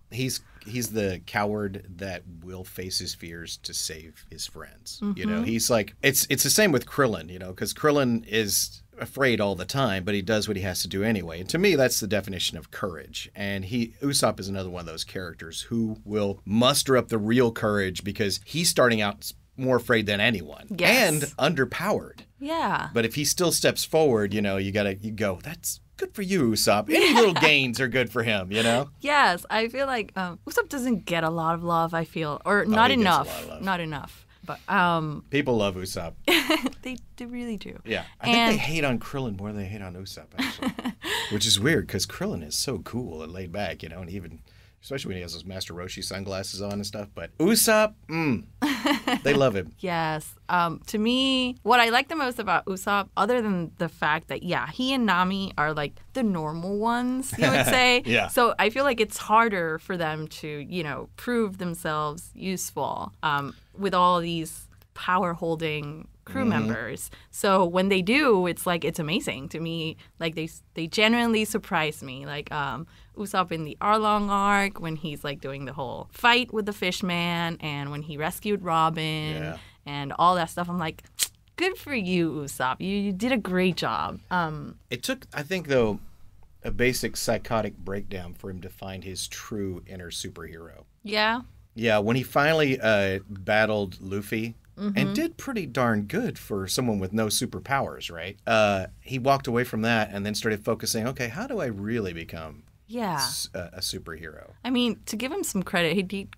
he's the coward that will face his fears to save his friends. Mm-hmm. You know, he's like, it's the same with Krillin, you know, because Krillin is afraid all the time, but he does what he has to do anyway. And to me, that's the definition of courage. And Usopp is another one of those characters who will muster up the real courage because he's starting out more afraid than anyone and underpowered. Yeah. But if he still steps forward, you know, you go, that's good for you, Usopp. Any little gains are good for him, you know? Yes, I feel like Usopp doesn't get a lot of love, I feel. Or not enough. Not enough. But people love Usopp. They really do. Yeah. I think they hate on Krillin more than they hate on Usopp, actually. Which is weird, because Krillin is so cool and laid back, you know, and even... especially when he has those Master Roshi sunglasses on and stuff. But Usopp, they love him. Yes. To me, what I like the most about Usopp, other than the fact that, he and Nami are like the normal ones, you would say. Yeah. So I feel like it's harder for them to, you know, prove themselves useful with all these power-holding crew members. So when they do, it's like, it's amazing to me. Like they genuinely surprise me. Like Usopp in the Arlong arc when he's like doing the whole fight with the fishman and when he rescued Robin and all that stuff. I'm like, good for you, Usopp. You did a great job. It took, I think, though, a basic psychotic breakdown for him to find his true inner superhero. Yeah. Yeah, when he finally battled Luffy, and did pretty darn good for someone with no superpowers, right? He walked away from that and then started focusing, okay, how do I really become a superhero? I mean, to give him some credit,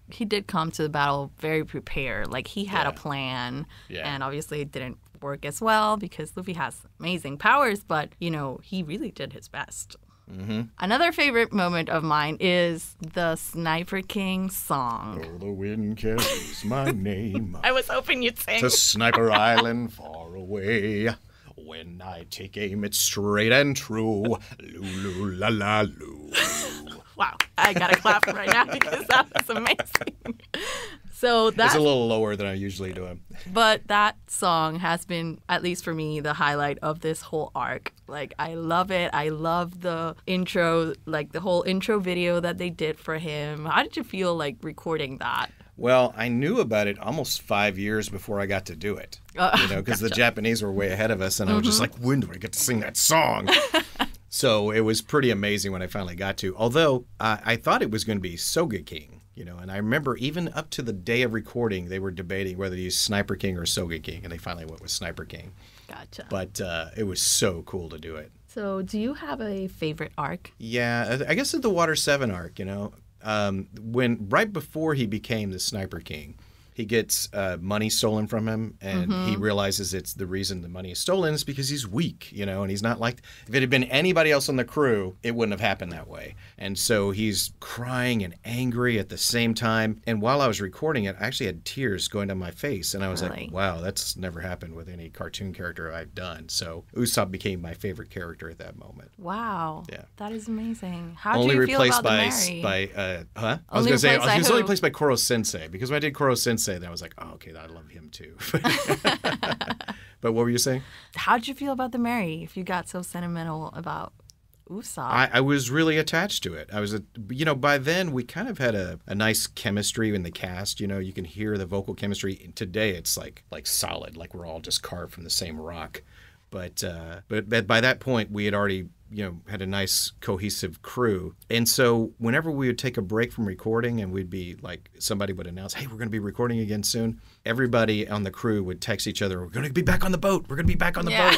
he did come to the battle very prepared. Like, he had a plan, and obviously it didn't work as well because Luffy has amazing powers, but, you know, he really did his best. Mm-hmm. Another favorite moment of mine is the Sniper King song. Oh, the wind carries my name. I was hoping you'd sing. To Sniper Island far away. When I take aim, it's straight and true. Lulu la la loo. Wow, I gotta clap right now because that was amazing. So that's a little lower than I usually do. But that song has been, at least for me, the highlight of this whole arc. Like, I love it. I love the intro, like the whole intro video that they did for him. How did you feel like recording that? Well, I knew about it almost 5 years before I got to do it. Because the Japanese were way ahead of us, and I was just like, when do I get to sing that song? So it was pretty amazing when I finally got to. Although I thought it was going to be Soga King. You know, and I remember even up to the day of recording, they were debating whether to use Sniper King or Soga King, and they finally went with Sniper King. Gotcha. But it was so cool to do it. So do you have a favorite arc? Yeah, I guess it's the Water 7 arc, you know. Right before he became the Sniper King, he gets money stolen from him, and he realizes it's the reason the money is stolen is because he's weak, you know, and he's not like... If it had been anybody else on the crew, it wouldn't have happened that way. And so he's crying and angry at the same time. And while I was recording it, I actually had tears going down my face, and I was like, wow, that's never happened with any cartoon character I've done. So Usopp became my favorite character at that moment. Wow. Yeah. That is amazing. How do you feel about the Mary? I was going to say, he was only replaced by Koro Sensei, because when I did Koro Sensei, then I was like, oh, okay, I love him too. But what were you saying? How'd you feel about the Mary if you got so sentimental about Usopp. I was really attached to it. By then we kind of had a nice chemistry in the cast. You can hear the vocal chemistry. Today it's like solid, like we're all just carved from the same rock. But by that point we had already had a nice cohesive crew. And so whenever we would take a break from recording and we'd be like, somebody would announce, hey, we're going to be recording again soon. Everybody on the crew would text each other, we're going to be back on the boat. We're going to be back on the boat.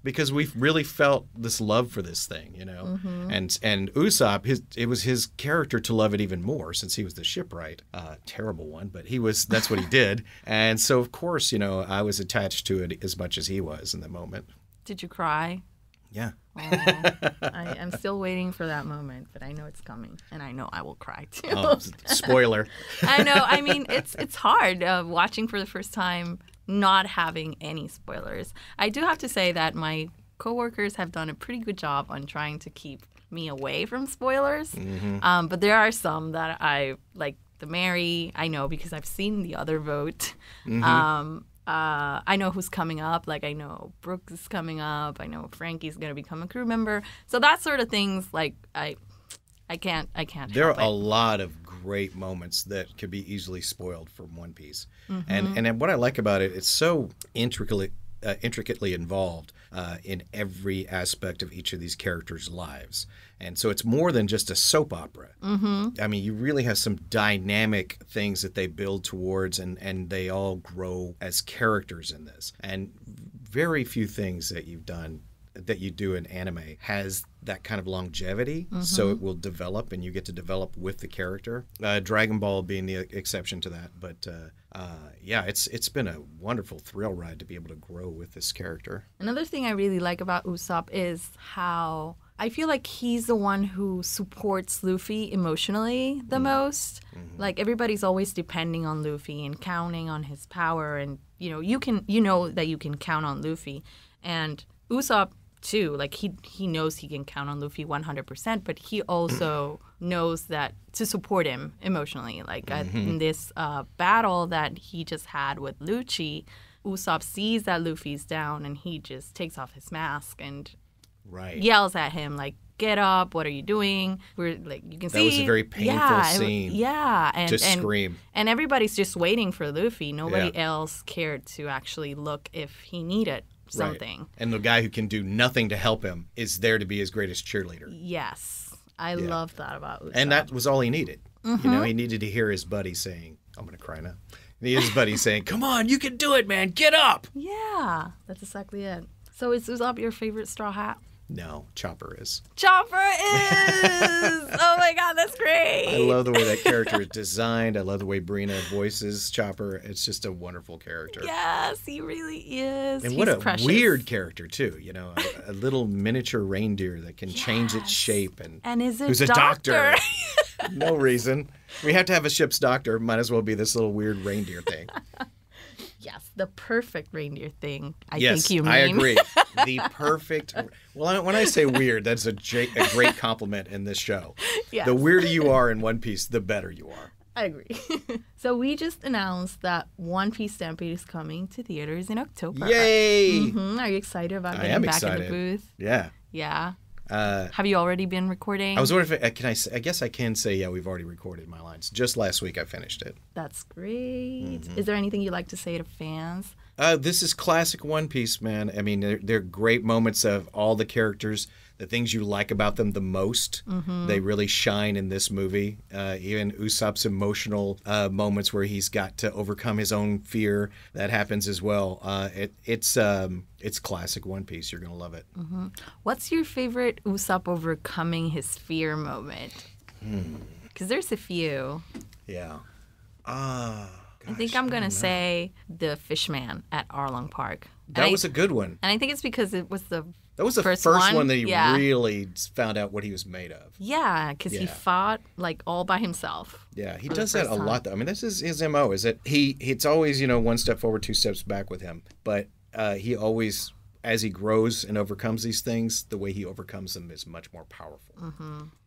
Because we really felt this love for this thing, Mm-hmm. And Usopp, it was his character to love it even more since he was the shipwright. Terrible one, but that's what he did. And so, of course, I was attached to it as much as he was in the moment. Did you cry? Yeah. I'm still waiting for that moment, but I know it's coming, and I know I will cry too. Oh, spoiler. I know. I mean, it's hard watching for the first time, not having any spoilers. I do have to say that my coworkers have done a pretty good job on trying to keep me away from spoilers. Mm-hmm. But there are some that I like. The Mary, I know because I've seen the other vote. Mm-hmm. I know who's coming up. Like, I know Brooke is coming up. I know Frankie's going to become a crew member. So that sort of things, like, I can't There help are a it. lot of great moments that could be easily spoiled from One Piece. Mm-hmm. And what I like about it, it's so intricately involved in every aspect of each of these characters' lives. And so it's more than just a soap opera. Mm-hmm. I mean, you really have some dynamic things that they build towards, and they all grow as characters in this. And very few things that you do in anime has that kind of longevity, so it will develop and you get to develop with the character. Dragon Ball being the exception to that, but it's been a wonderful thrill ride to be able to grow with this character. Another thing I really like about Usopp is how I feel like he's the one who supports Luffy emotionally the most. Mm-hmm. Like, everybody's always depending on Luffy and counting on his power, and you know that you can count on Luffy. And Usopp too, like he knows he can count on Luffy 100%, but he also knows that to support him emotionally. Like in this battle that he just had with Lucci, Usopp sees that Luffy's down and he just takes off his mask and yells at him like, "Get up! What are you doing?" We're like, you can see that was a very painful scene. And Scream. And everybody's just waiting for Luffy. Nobody else cared to actually look if he needed something. Right. And the guy who can do nothing to help him is there to be his greatest cheerleader. Yes. I love that about Usopp. And that was all he needed. He needed to hear his buddy saying, I'm going to cry now. His buddy saying, come on, you can do it, man. Get up. Yeah, that's exactly it. So is Usopp your favorite Straw Hat? No, Chopper is. Chopper is! Oh my god, that's great! I love the way that character is designed. I love the way Brina voices Chopper. It's just a wonderful character. Yes, he really is. And He's what a precious. weird character, too. A little miniature reindeer that can change its shape. And is who's a doctor. No reason. We have to have a ship's doctor. Might as well be this little weird reindeer thing. Yes, the perfect reindeer thing, I yes, think you mean. I agree. The perfect... Well, when I say weird, that's a great compliment in this show. Yes. The weirder you are in One Piece, the better you are. I agree. So we just announced that One Piece Stampede is coming to theaters in October. Yay! Are you excited about I getting am back excited. in the booth? Yeah. Yeah. Have you already been recording? I was wondering if I guess I can say, yeah, we've already recorded my lines. Just last week I finished it. That's great. Is there anything you'd like to say to fans? This is classic One Piece, man. I mean, they're great moments of all the characters, the things you like about them the most. They really shine in this movie. Even Usopp's emotional moments where he's got to overcome his own fear, that happens as well. It's classic One Piece. You're gonna love it. What's your favorite Usopp overcoming his fear moment? Because there's a few. Yeah. I think I'm going to say the Fishman at Arlong Park. That was a good one. And I think it's because it was the That was the first one that he really found out what he was made of. Yeah, because he fought like all by himself. Yeah, he does that a lot, though. I mean, this is his MO, is that it's always, one step forward, two steps back with him. But he always, as he grows and overcomes these things, the way he overcomes them is much more powerful.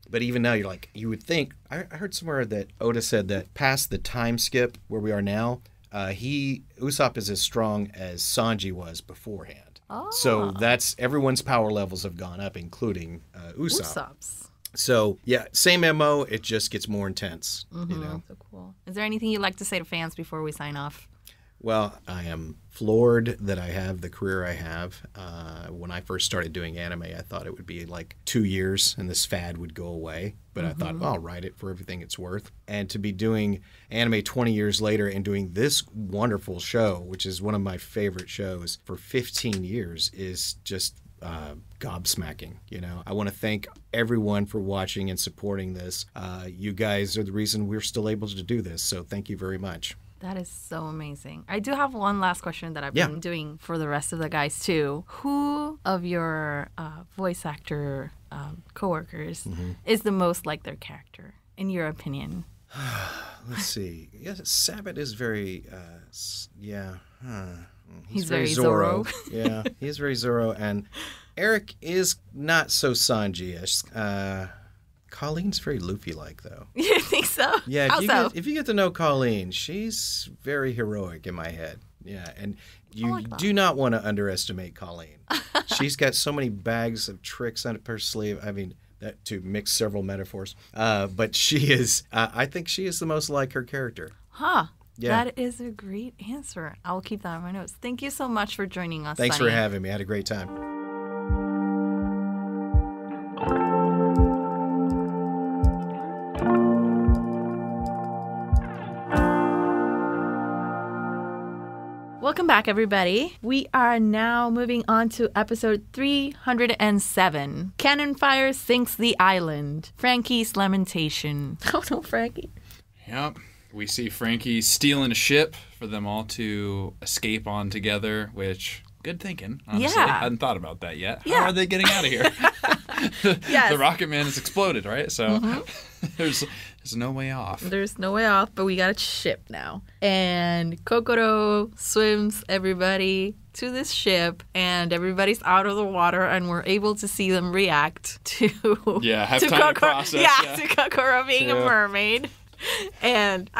But even now, you would think, I heard somewhere that Oda said that past the time skip where we are now, Usopp is as strong as Sanji was beforehand. Oh. So that's everyone's power levels have gone up, including Usopp. Usopp's. So yeah, same MO. It just gets more intense. You know. So cool. Is there anything you'd like to say to fans before we sign off? Well, I am floored that I have the career I have. When I first started doing anime, I thought it would be like 2 years and this fad would go away. But I thought, well, I'll write it for everything it's worth. And to be doing anime 20 years later and doing this wonderful show, which is one of my favorite shows, for 15 years is just gobsmacking. You know, I want to thank everyone for watching and supporting this. You guys are the reason we're still able to do this. So thank you very much. That is so amazing. I do have one last question that I've been doing for the rest of the guys too. Who of your voice actor coworkers is the most like their character, in your opinion? Let's see. Yes, Sabbath is very, He's very Zoro. Yeah, he's very Zoro. And Eric is not so Sanji-ish. Colleen's very Luffy-like, though. You think so? Yeah, How if you get to know Colleen, she's very heroic in my head. Yeah, and you do not want to underestimate Colleen. She's got so many bags of tricks up her sleeve. I mean, that to mix several metaphors. But she is, I think she is the most like her character. Huh. Yeah. That is a great answer. I'll keep that in my notes. Thank you so much for joining us, Thanks Sunny. for having me. I had a great time. Welcome back, everybody. We are now moving on to episode 307. Cannon fire sinks the island. Frankie's lamentation. Oh no, Frankie. Yep. We see Frankie stealing a ship for them all to escape on together, which, good thinking, honestly. Yeah. I hadn't thought about that yet. Yeah. How are they getting out of here? Yes. The Rocket Man has exploded, right? So there's no way off. There's no way off, but we got a ship now. And Kokoro swims everybody to this ship, and everybody's out of the water, and we're able to see them react to have to time Kokoro, to process. to Kokoro being a mermaid. And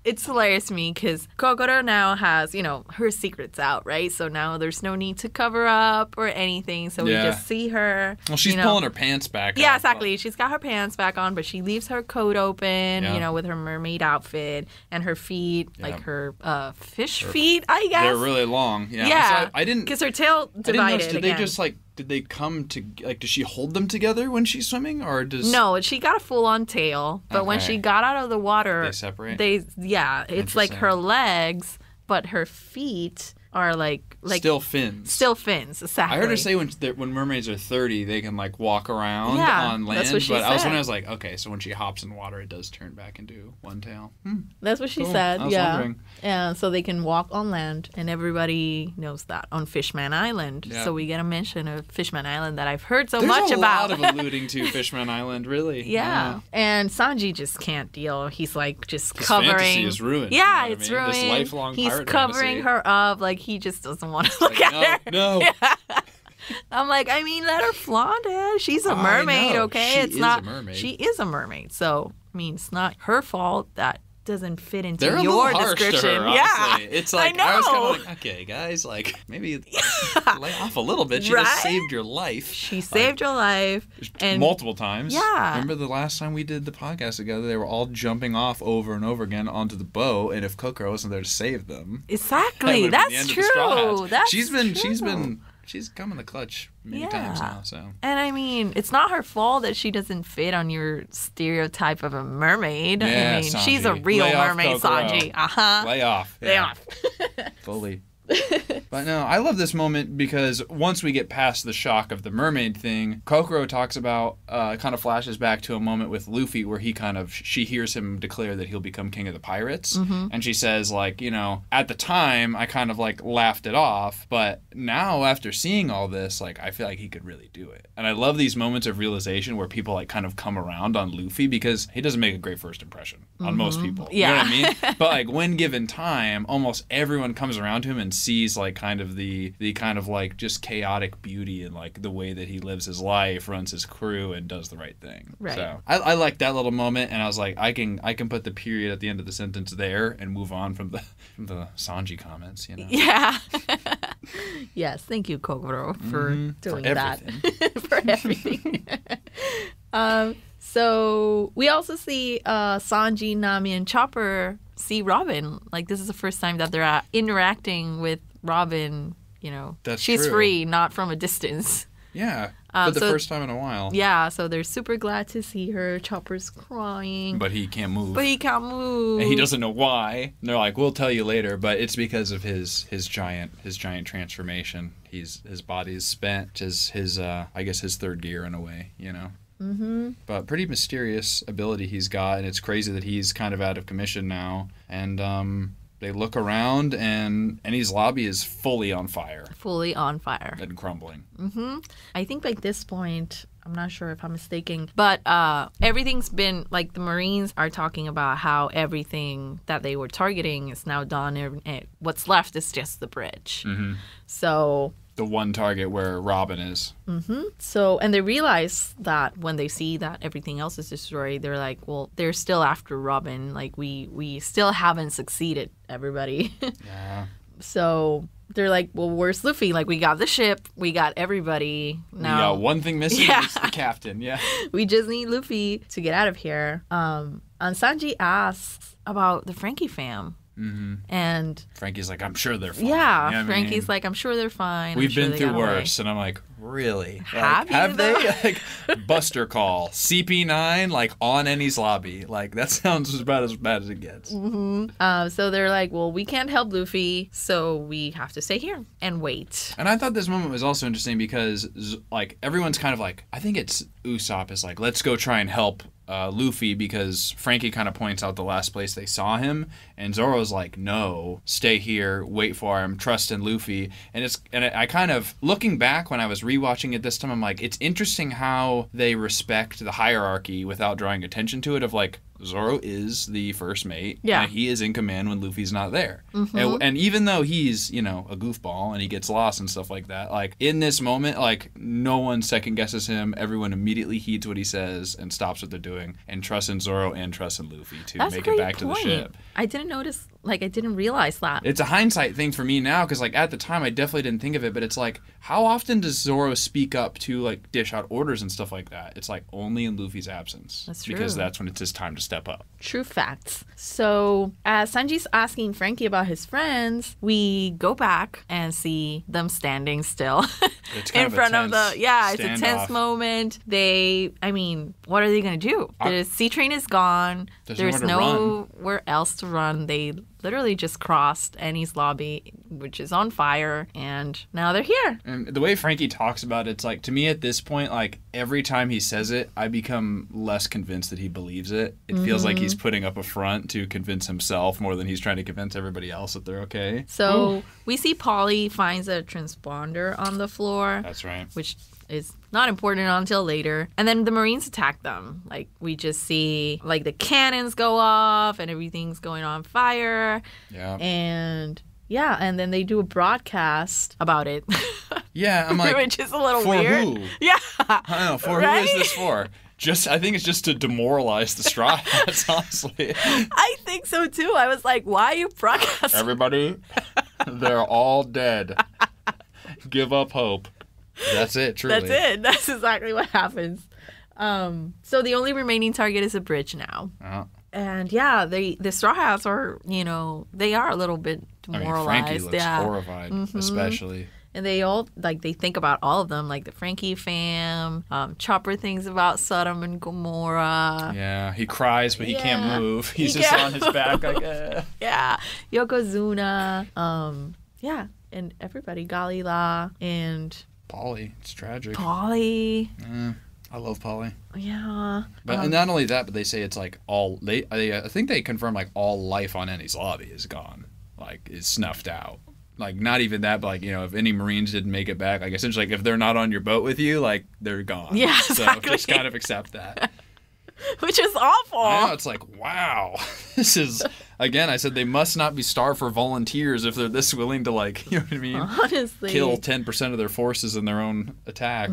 it's hilarious to me because Kokoro now has, her secrets out, right? So now there's no need to cover up or anything. So we just see her. Well, she's pulling her pants back Yeah, up. exactly. She's got her pants back on, but she leaves her coat open, with her mermaid outfit and her feet, like her fish feet, I guess. They're really long. Yeah. Yeah. So I didn't. Because her tail divided. I didn't notice, did they just did they come to, does she hold them together when she's swimming, or does... No, she got a full-on tail, but when she got out of the water... They separate? It's like her legs, but her feet are like still fins. Still fins, exactly. I heard her say when mermaids are 30, they can walk around on land. That's what she said. I was like, okay, so when she hops in water, it does turn back into one tail. That's what she cool. said. I was wondering. Yeah, so they can walk on land, and everybody knows that on Fishman Island. Yeah. So we get a mention of Fishman Island that I've heard There's much about. There's a lot of alluding to Fishman Island, really. Yeah. And Sanji just can't deal. He's just His covering. fantasy is ruined. Yeah, you know it's what I mean? ruined. This lifelong He's pirate covering fantasy. her up. He just doesn't want to look at her. No. I'm like, I mean, let her flaunt it. She's a mermaid, okay? She is a mermaid. She is a mermaid. So, I mean, it's not her fault that doesn't fit into They're your a little harsh description. to her, honestly. It's I know. I was kind of okay, guys, maybe lay off a little bit. She just saved your life. She saved your life. And multiple times. Yeah. Remember the last time we did the podcast together, they were all jumping off over and over again onto the boat, and if Kokoro wasn't there to save them. Exactly. That's true. She's come in the clutch many times now. So. And I mean, it's not her fault that she doesn't fit on your stereotype of a mermaid. Yeah, I mean, Sanji. She's a real Lay off, mermaid, Kokoro. Sanji. Lay off. Lay off. Fully. But no, I love this moment because once we get past the shock of the mermaid thing, Kokoro talks about, kind of flashes back to a moment with Luffy where she hears him declare that he'll become king of the pirates. Mm-hmm. And she says, at the time, I kind of laughed it off, but now after seeing all this, I feel like he could really do it. And I love these moments of realization where people kind of come around on Luffy because he doesn't make a great first impression on most people. Yeah. You know what I mean? But when given time, almost everyone comes around to him and sees kind of the kind of just chaotic beauty and the way that he lives his life, runs his crew, and does the right thing. Right. So I like that little moment, and I was like, I can put the period at the end of the sentence there and move on from the Sanji comments. Yeah. Yes, thank you, Kokoro, for doing for that. everything. For everything. So we also see Sanji, Nami, and Chopper see Robin. Like, this is the first time that they're interacting with Robin. You know, That's she's true. free, not from a distance. Yeah, for the so- first time in a while. Yeah, so they're super glad to see her. Chopper's crying. But he can't move. But he can't move. And he doesn't know why. And they're like, we'll tell you later, but it's because of his giant transformation. His body is spent, which is his I guess his third gear in a way, you know. But pretty mysterious ability he's got, and it's crazy that he's kind of out of commission now. And they look around, and Eni's lobby is fully on fire. Fully on fire. And crumbling. I think by this point, I'm not sure if I'm mistaken, but everything's been, like, the Marines are talking about how everything that they were targeting is now done, and what's left is just the bridge. So... The one target where Robin is. So, and they realize that when they see that everything else is destroyed, they're like, well, they're still after Robin. Like, we still haven't succeeded, everybody. Yeah. So they're like, well, where's Luffy? Like, we got the ship, we got everybody. Now, We got one thing missing, it's the captain, yeah. we just need Luffy to get out of here. And Sanji asks about the Frankie fam. And Frankie's like, I'm sure they're fine. yeah, You know what I Frankie's mean? like, I'm sure they're fine. We've I'm sure been they through got away." worse. And I'm like, really? Have you, Have they? though? Like, Buster call, CP9, like, on Eni's lobby. Like, that sounds about as bad as it gets. So they're like, well, we can't help Luffy, so we have to stay here and wait. And I thought this moment was also interesting because, like, everyone's kind of like, I think it's Usopp is like, let's go try and help Luffy, because Frankie kind of points out the last place they saw him, and Zoro's like, no, stay here, wait for him, trust in Luffy. And I kind of, looking back when I was rewatching it this time, I'm like, it's interesting how they respect the hierarchy without drawing attention to it, of like, Zoro is the first mate. Yeah. And he is in command when Luffy's not there. And even though he's, you know, a goofball and he gets lost and stuff like that, like, in this moment, like, no one second guesses him. Everyone immediately heeds what he says and stops what they're doing and trusts in Zoro and trusts in Luffy to That's make a it great back to the point. ship. I didn't notice, like, I didn't realize that. It's a hindsight thing for me now, because, like, at the time I definitely didn't think of it, but it's like, how often does Zoro speak up to, like, dish out orders and stuff like that? It's like only in Luffy's absence. That's true. Because that's when it's his time to step up. True facts. So, as Sanji's asking Frankie about his friends, we go back and see them standing still It's kind in of a front of the, tense it's a tense standoff. moment. What are they going to do? The sea train is gone. There's There's nowhere to nowhere else to run. They literally just crossed Eni's lobby, which is on fire, and now they're here. And the way Frankie talks about it, it's like, to me at this point, like, every time he says it, I become less convinced that he believes it. It feels like he's putting up a front to convince himself more than he's trying to convince everybody else that they're okay. So we see Polly finds a transponder on the floor. That's right. Which is not important until later. And then the Marines attack them. Like, we just see, like, the cannons go off and everything's going on fire. Yeah. And then they do a broadcast about it. Yeah, I'm like, which is a little for weird. who? Yeah. I don't know, for Right? who is this for? I think it's just to demoralize the Straw Hats, honestly. I think so too. I was like, why are you broadcasting? Everybody, they're all dead. Give up hope. That's it, truly. That's it. That's exactly what happens. So the only remaining target is a bridge now. And the Straw Hats are, they are a little bit demoralized. Frankie looks horrified, especially. And they all, like, they think about all of them, like the Frankie fam, Chopper thinks about Sodom and Gomorrah. Yeah, he cries, but he can't move. He's He just can't on his back, like, Yeah, Yokozuna, and everybody, Galila, and Polly, it's tragic. Polly. I love Polly. Yeah. But and not only that, but they say it's like I think they confirm like all life on Eni's lobby is gone, like is snuffed out. Like, not even that, but like, if any Marines didn't make it back, like, essentially, like, if they're not on your boat with you, like, they're gone. Yeah, exactly. So just kind of accept that. Which is awful. I know, it's like, wow. This is, again, I said they must not be starved for volunteers if they're this willing to, like, you know what I mean? Honestly. Kill 10% of their forces in their own attack.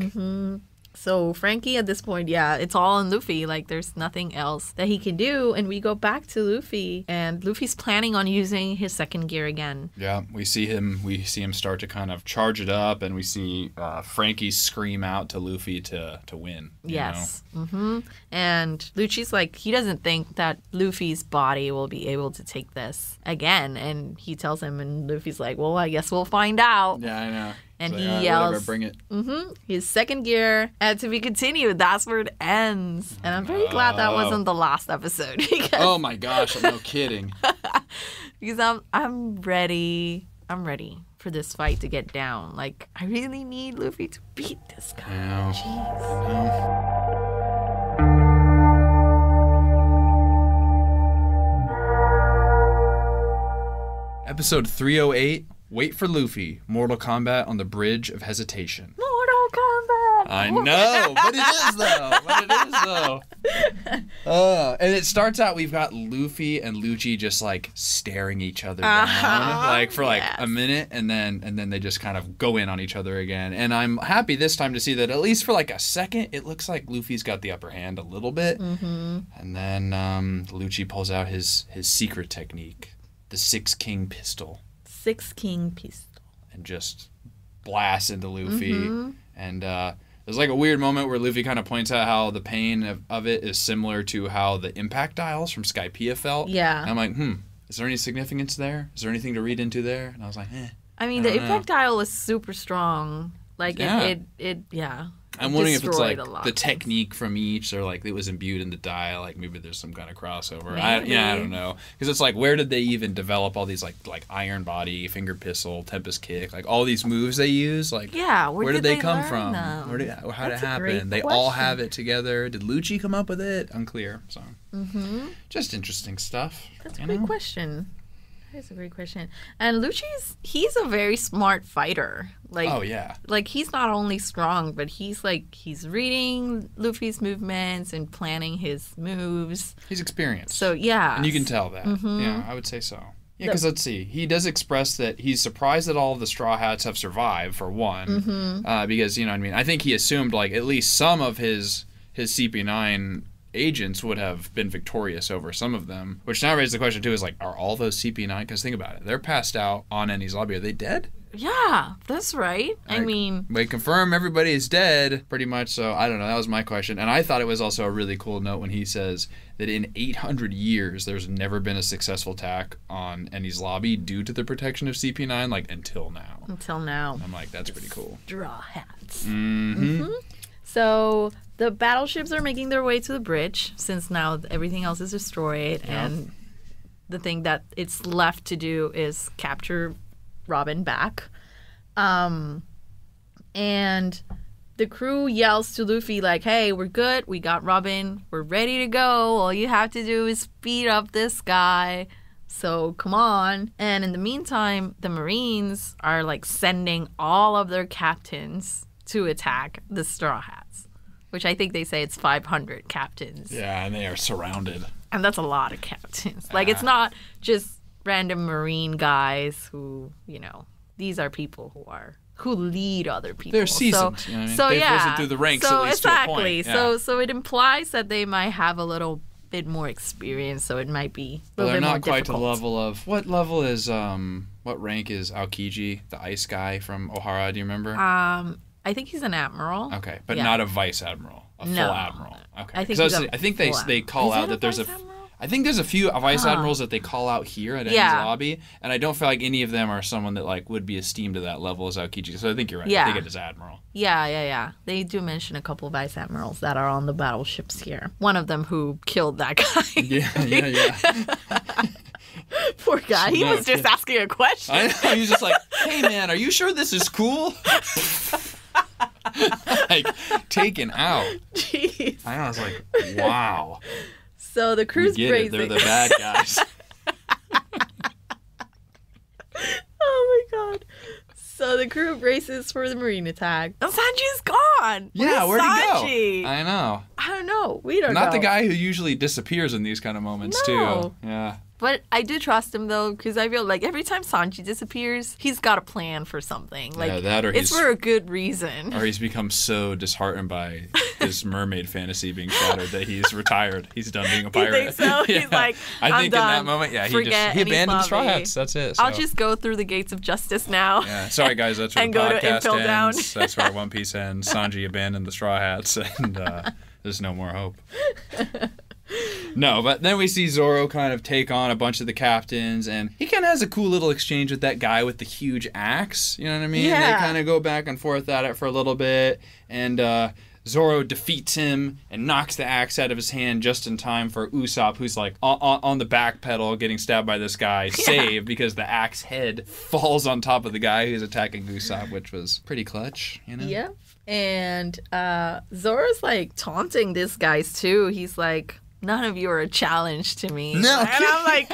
So Frankie at this point, yeah, it's all on Luffy. Like, there's nothing else that he can do. And we go back to Luffy, and Luffy's planning on using his second gear again. Yeah, we see him start to kind of charge it up, and we see Frankie scream out to Luffy to win. Yes. Mm-hmm. And Lucci's like, he doesn't think that Luffy's body will be able to take this again. And he tells him, and Luffy's like, well, I guess we'll find out. Yeah, I know. And so, he yells, yells, bring it. His second gear, and to be continued. That's where it ends. And I'm very glad that wasn't the last episode. Because, oh my gosh, no kidding. Because I'm ready. I'm ready for this fight to get down. Like, I really need Luffy to beat this guy. I know. Jeez. I know. Episode 308, Wait for Luffy, Mortal Kombat on the Bridge of Hesitation. Mortal Kombat! I know, but it is though. And it starts out, we've got Luffy and Lucci just like staring each other down, like for like a minute, and then they just kind of go in on each other again. And I'm happy this time to see that at least for like a second, it looks like Luffy's got the upper hand a little bit. Mm-hmm. And then Lucci pulls out his secret technique, the Six King pistol. Six King pistol. And just blasts into Luffy. Mm-hmm. And there's like a weird moment where Luffy kind of points out how the pain of it is similar to how the impact dials from Skypiea felt. Yeah. And I'm like, is there any significance there? Is there anything to read into there? And I was like, I mean, the impact dial is super strong. Like, yeah. I'm wondering if it's like the technique from each, or like it was imbued in the dial. Like maybe there's some kind of crossover. I don't know. Because it's like, where did they even develop all these like Iron Body, Finger Pistol, Tempest Kick, like all these moves they use? Like, where did they come from? How did it happen? They all have it together. Did Lucci come up with it? Unclear. So, just interesting stuff. That's a great question. That's a great question. And he's a very smart fighter. Like, oh, yeah. Like, he's not only strong, but he's reading Luffy's movements and planning his moves. He's experienced. So, yeah. And you can tell that. Mm-hmm. Yeah, I would say so. Yeah, because let's see. He does express that he's surprised that all of the Straw Hats have survived, for one. Because, you know what I mean? I think he assumed, like, at least some of his CP9 agents would have been victorious over some of them, which now raises the question too, is like, are all those CP9, because think about it, they're passed out on Enies Lobby, are they dead? Yeah, that's right. I mean, they confirm everybody is dead pretty much, so I don't know, that was my question. And I thought it was also a really cool note when he says that in 800 years there's never been a successful attack on Enies Lobby due to the protection of CP9, like until now. I'm like, that's pretty cool. Straw Hats. So the battleships are making their way to the bridge, since now everything else is destroyed, and the thing that it's left to do is capture Robin back. And the crew yells to Luffy like, hey, we're good, we got Robin, we're ready to go, all you have to do is speed up this guy, so come on. And in the meantime, the Marines are like sending all of their captains to attack the Straw Hats, which I think they say it's 500 captains. Yeah, and they are surrounded. And that's a lot of captains. Like, it's not just random Marine guys who, you know, these are people who lead other people. They're seasoned. So, you know what I mean? So they've yeah. risen through the ranks so at least exactly. to a point. Yeah. So it implies that they might have a little bit more experience, so it might be a little bit more difficult. They're not quite to the level of, what level is, what rank is Aokiji, the ice guy from Ohara, do you remember? I think he's an admiral. Okay, but not a vice admiral, full admiral. Okay, I think they call out that there's I think there's a few vice admirals that they call out here at Enies Lobby, and I don't feel like any of them are someone that like would be esteemed to that level as Aokiji. So I think you're right. I think it is admiral. Yeah. They do mention a couple vice admirals that are on the battleships here. One of them who killed that guy. Yeah. Poor guy. He was just asking a question. I know. He was just like, hey, man, are you sure this is cool? Like, taken out. Jeez. I was like, wow. So the crew's brazen. They're the bad guys. Oh my god. So the crew braces for the marine attack. And Sanji's gone. Yeah, where'd he go? Sanji? I know. I don't know. We don't know. Not the guy who usually disappears in these kind of moments, too. Yeah. But I do trust him, though, because I feel like every time Sanji disappears, he's got a plan for something. Like, that or it's for a good reason. Or he's become so disheartened by his mermaid fantasy being shattered that he's retired. He's done being a pirate. You think so? Yeah. He's like, I think done. in that moment, yeah, he abandoned the Straw Hats. That's it. So. I'll just go through the gates of justice now. Yeah. Sorry, guys. That's where and the go to podcast Impel ends. Down. That's where One Piece ends. Sanji abandoned the Straw Hats, and there's no more hope. No, but then we see Zoro kind of take on a bunch of the captains, and he kind of has a cool little exchange with that guy with the huge axe. You know what I mean? Yeah. They kind of go back and forth at it for a little bit, and Zoro defeats him and knocks the axe out of his hand just in time for Usopp, who's like on the back pedal getting stabbed by this guy, saved because the axe head falls on top of the guy who's attacking Usopp, which was pretty clutch, you know? Yeah. And Zoro's like taunting these guys too. He's like, none of you are a challenge to me. No. And I'm like,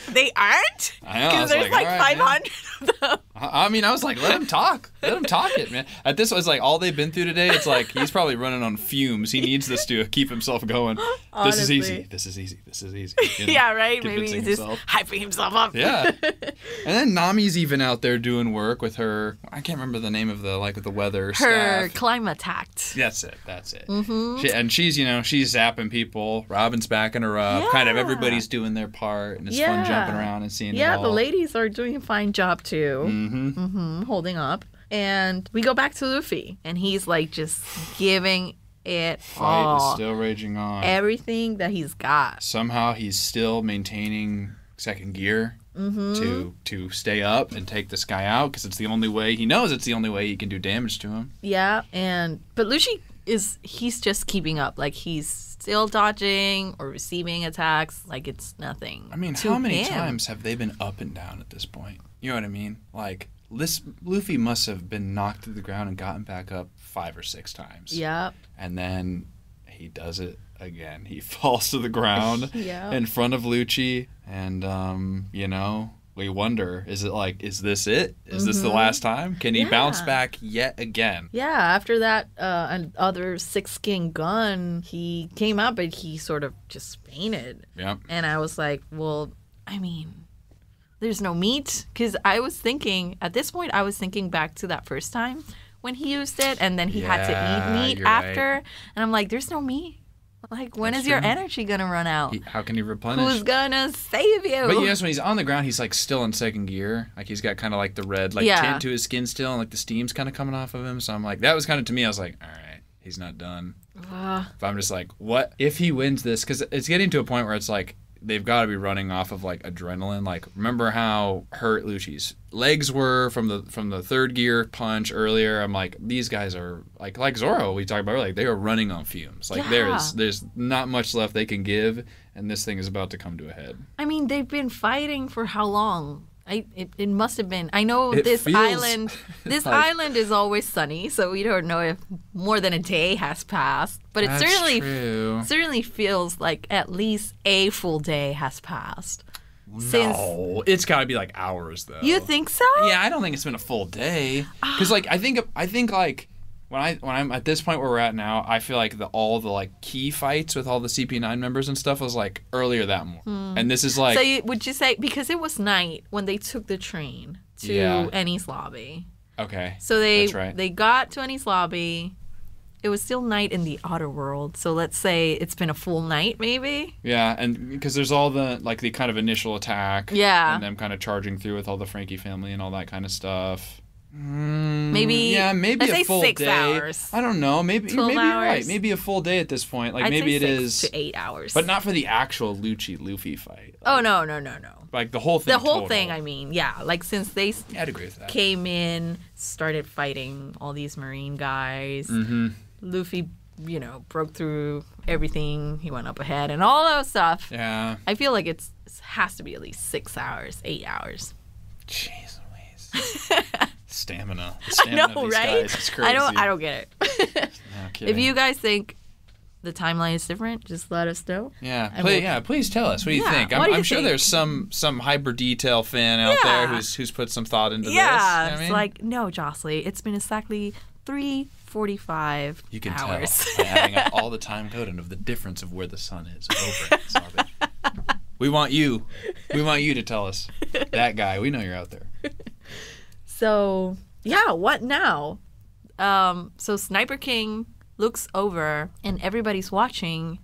they aren't? I know. I was Because there's like, all right, 500 of them. I mean, I was like, let him talk. Let him talk it, man. At this, it's like all they've been through today. It's like he's probably running on fumes. He needs this to keep himself going. Honestly. This is easy. This is easy. This is easy. You know, Yeah, right? Maybe he's convincing just hyping himself up. Yeah. And then Nami's even out there doing work with her. I can't remember the name of the weather Her staff. climate tact. That's it. Mm-hmm. She's she's zapping people. Robin's backing her up. Kind of everybody's doing their part, and it's fun jumping around and seeing it all. Yeah, the ladies are doing a fine job too. Mm-hmm. Holding up. And we go back to Luffy, and he's like just giving it Fight all. is still raging on. Everything that he's got. Somehow he's still maintaining second gear to stay up and take this guy out because it's the only way he knows it's the only way he can do damage to him. Yeah, but Lucci he's just keeping up. Like he's still dodging or receiving attacks like it's nothing. I mean, how many times have they been up and down at this point? You know what I mean? Like Luffy must have been knocked to the ground and gotten back up 5 or 6 times. Yeah. And then he does it again. He falls to the ground in front of Lucci, and we wonder, is this it? Is this the last time? Can he bounce back yet again? Yeah, after that other 6 King gun, he came up, but he sort of just fainted. Yep. And I was like, well, I mean, there's no meat. Because at this point, I was thinking back to that first time when he used it, and then he had to eat meat after. Right. And I'm like, there's no meat. Like, when is your energy going to run out? How can he replenish? Who's going to save you? But yes, when he's on the ground, he's like still in second gear. Like he's got kind of like the red tint to his skin still, and like the steam's kind of coming off of him. So I'm like, that was kind of, to me, I was like, all right, he's not done. But I'm just like, what if he wins this? Because it's getting to a point where it's like, they've got to be running off of like adrenaline. Like, remember how hurt Lucci's legs were from the third gear punch earlier? I'm like, these guys are like Zoro we talked about earlier, like they are running on fumes. Like there's not much left they can give, and this thing is about to come to a head. I mean, they've been fighting for how long? It must have been. I know this island is always sunny, so we don't know if more than a day has passed. But it certainly feels like at least a full day has passed. No, it's got to be like hours though. You think so? Yeah, I don't think it's been a full day. Because like I think like when I'm at this point where we're at now, I feel like all the like key fights with all the CP9 members and stuff was like earlier that morning. And this is like. So would you say, because it was night when they took the train to Enies Lobby? Okay. So they got to Enies Lobby. It was still night in the outer world, so let's say it's been a full night, maybe. Yeah, and because there's all the the kind of initial attack. Yeah. And them kind of charging through with all the Frankie family and all that kind of stuff. Maybe a full 6 day. hours. I don't know. Maybe you're right. Maybe a full day at this point. Like I'd maybe say it 6 is to 8 hours. But not for the actual Luffy fight. Like, no. Like the whole thing. The whole thing, I mean, yeah. Like since they I'd agree with that. Came in, started fighting all these Marine guys. Luffy, broke through everything. He went up ahead and all that stuff. Yeah. I feel like it has to be at least 6 hours, 8 hours. Jeez Louise. Stamina. The I know, of these right? guys is crazy. I don't get it. No kidding. If you guys think the timeline is different, just let us know. Please tell us. What do you think? I'm sure there's some hyper detail fan out there who's put some thought into this. Yeah, it's like, no, Josellie, it's been exactly 3:45 You can hours. tell by adding up all the time code and of the difference of where the sun is over in Savage. We want you to tell us. That guy, we know you're out there. So, yeah, what now? So Sniper King looks over and everybody's watching.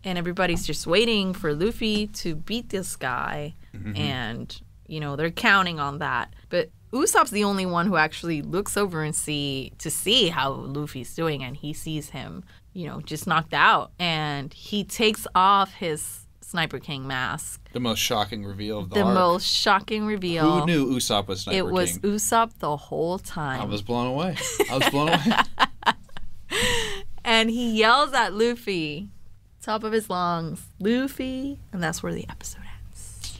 And everybody's just waiting for Luffy to beat this guy. Mm-hmm. And, you know, they're counting on that. But Usopp's the only one who actually looks over and see how Luffy's doing. And he sees him, you know, just knocked out. And he takes off his Sniper King mask. The most shocking reveal of the arc. The most shocking reveal. Who knew Usopp was Sniper King? It was Usopp the whole time. I was blown away. And he yells at Luffy, top of his lungs, Luffy, and that's where the episode ends.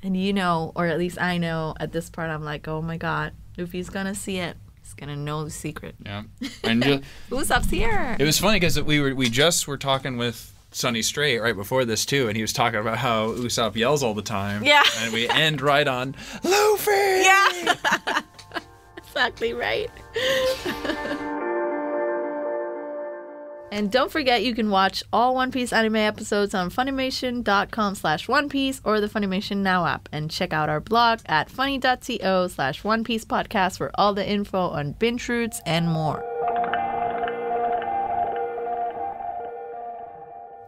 And you know, or at least I know, at this part I'm like, oh my god, Luffy's gonna see it. He's gonna know the secret. Yeah. And Usopp's here. It was funny because we just were talking with Sonny Strait right before this too, and he was talking about how Usopp yells all the time. Yeah. And we end right on Luffy. Yeah. Exactly right. And don't forget, you can watch all One Piece anime episodes on Funimation.com/OnePiece or the Funimation Now app. And check out our blog at funny.to/OnePiece podcast for all the info on binge routes and more.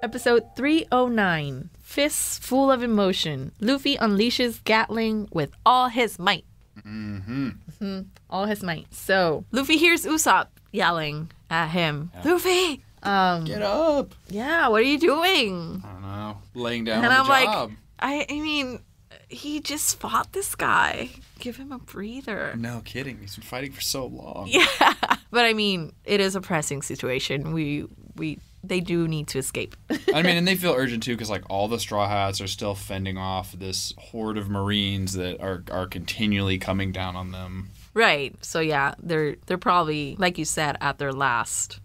Episode 309, Fists Full of Emotion. Luffy unleashes Gatling with all his might. Mm-hmm. All his might. So, Luffy hears Usopp yelling at him. Yeah. Luffy! Get up! Yeah, what are you doing? I don't know. Laying down and on the I'm job. Like, I mean, he just fought this guy. Give him a breather. No kidding. He's been fighting for so long. Yeah. But I mean, it is a pressing situation. They do need to escape. I mean, and they feel urgent too because like all the Straw Hats are still fending off this horde of Marines that are continually coming down on them. Right. So yeah, they're probably, like you said, at their last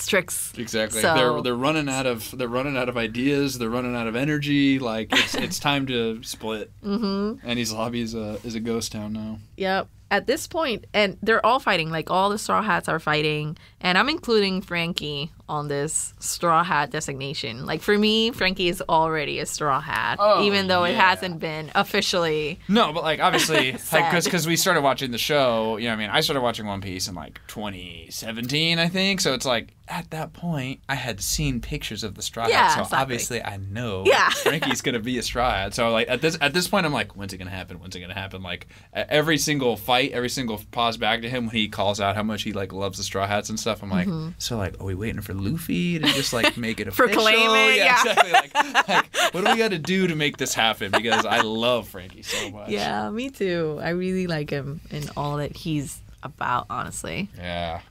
tricks. Exactly. So, they're running out of ideas. They're running out of energy. Like it's time to split. Mm-hmm. Enies Lobby is a ghost town now. Yep. At this point, and they're all fighting, like all the Straw Hats are fighting, and I'm including Frankie on this Straw Hat designation. Like for me, Frankie is already a Straw Hat, even though it hasn't been officially. No, but like obviously, because we started watching the show. You know, what I mean, I started watching One Piece in like 2017, I think. So it's like at that point, I had seen pictures of the Straw Hat, so exactly. Obviously I know Frankie's gonna be a Straw Hat. So like at this point, I'm like, when's it gonna happen? When's it gonna happen? Like every single fight. Every single pause back to him when he calls out how much he like loves the Straw Hats and stuff. I'm like, so like, are we waiting for Luffy to just like make it official? Proclaim it, yeah. Exactly. Like, what do we got to do to make this happen? Because I love Frankie so much. Yeah, me too. I really like him in all that he's about, honestly. Yeah.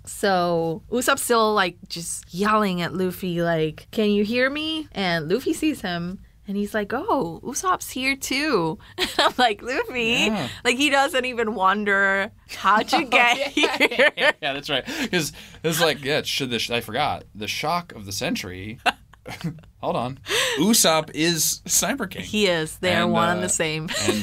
So Usopp's still like just yelling at Luffy, like, "Can you hear me?" And Luffy sees him. And he's like, oh, Usopp's here too. And I'm like, Luffy? Yeah. Like, he doesn't even wonder how'd you get here. Yeah, that's right. Because it's like, I forgot. The shock of the century. Hold on. Usopp is Sniper King. He is. They are one and the same. And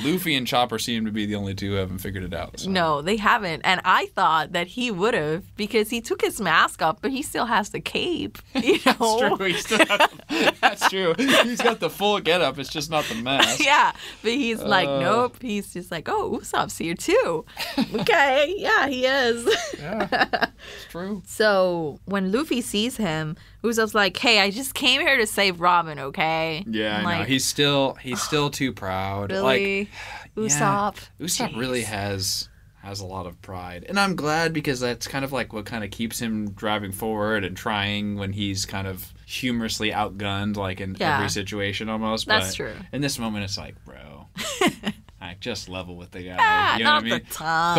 Luffy and Chopper seem to be the only two who haven't figured it out. So. No, they haven't. And I thought that he would have because he took his mask off, but he still has the cape. You know? That's true. He's got the full getup. It's just not the mask. Yeah. But he's like, nope. He's just like, oh, Usopp's here too. Okay. Yeah, he is. Yeah. It's true. So when Luffy sees him, Usopp's like, hey, I just came here to save Robin, okay? Yeah, I know. He's still too proud. Really? Like, Usopp? Yeah, Usopp really has a lot of pride. And I'm glad because that's kind of like what kind of keeps him driving forward and trying when he's kind of humorously outgunned like in every situation almost. That's but true. In this moment, it's like, bro... Like, just level with the guy. You know not what I mean? The time.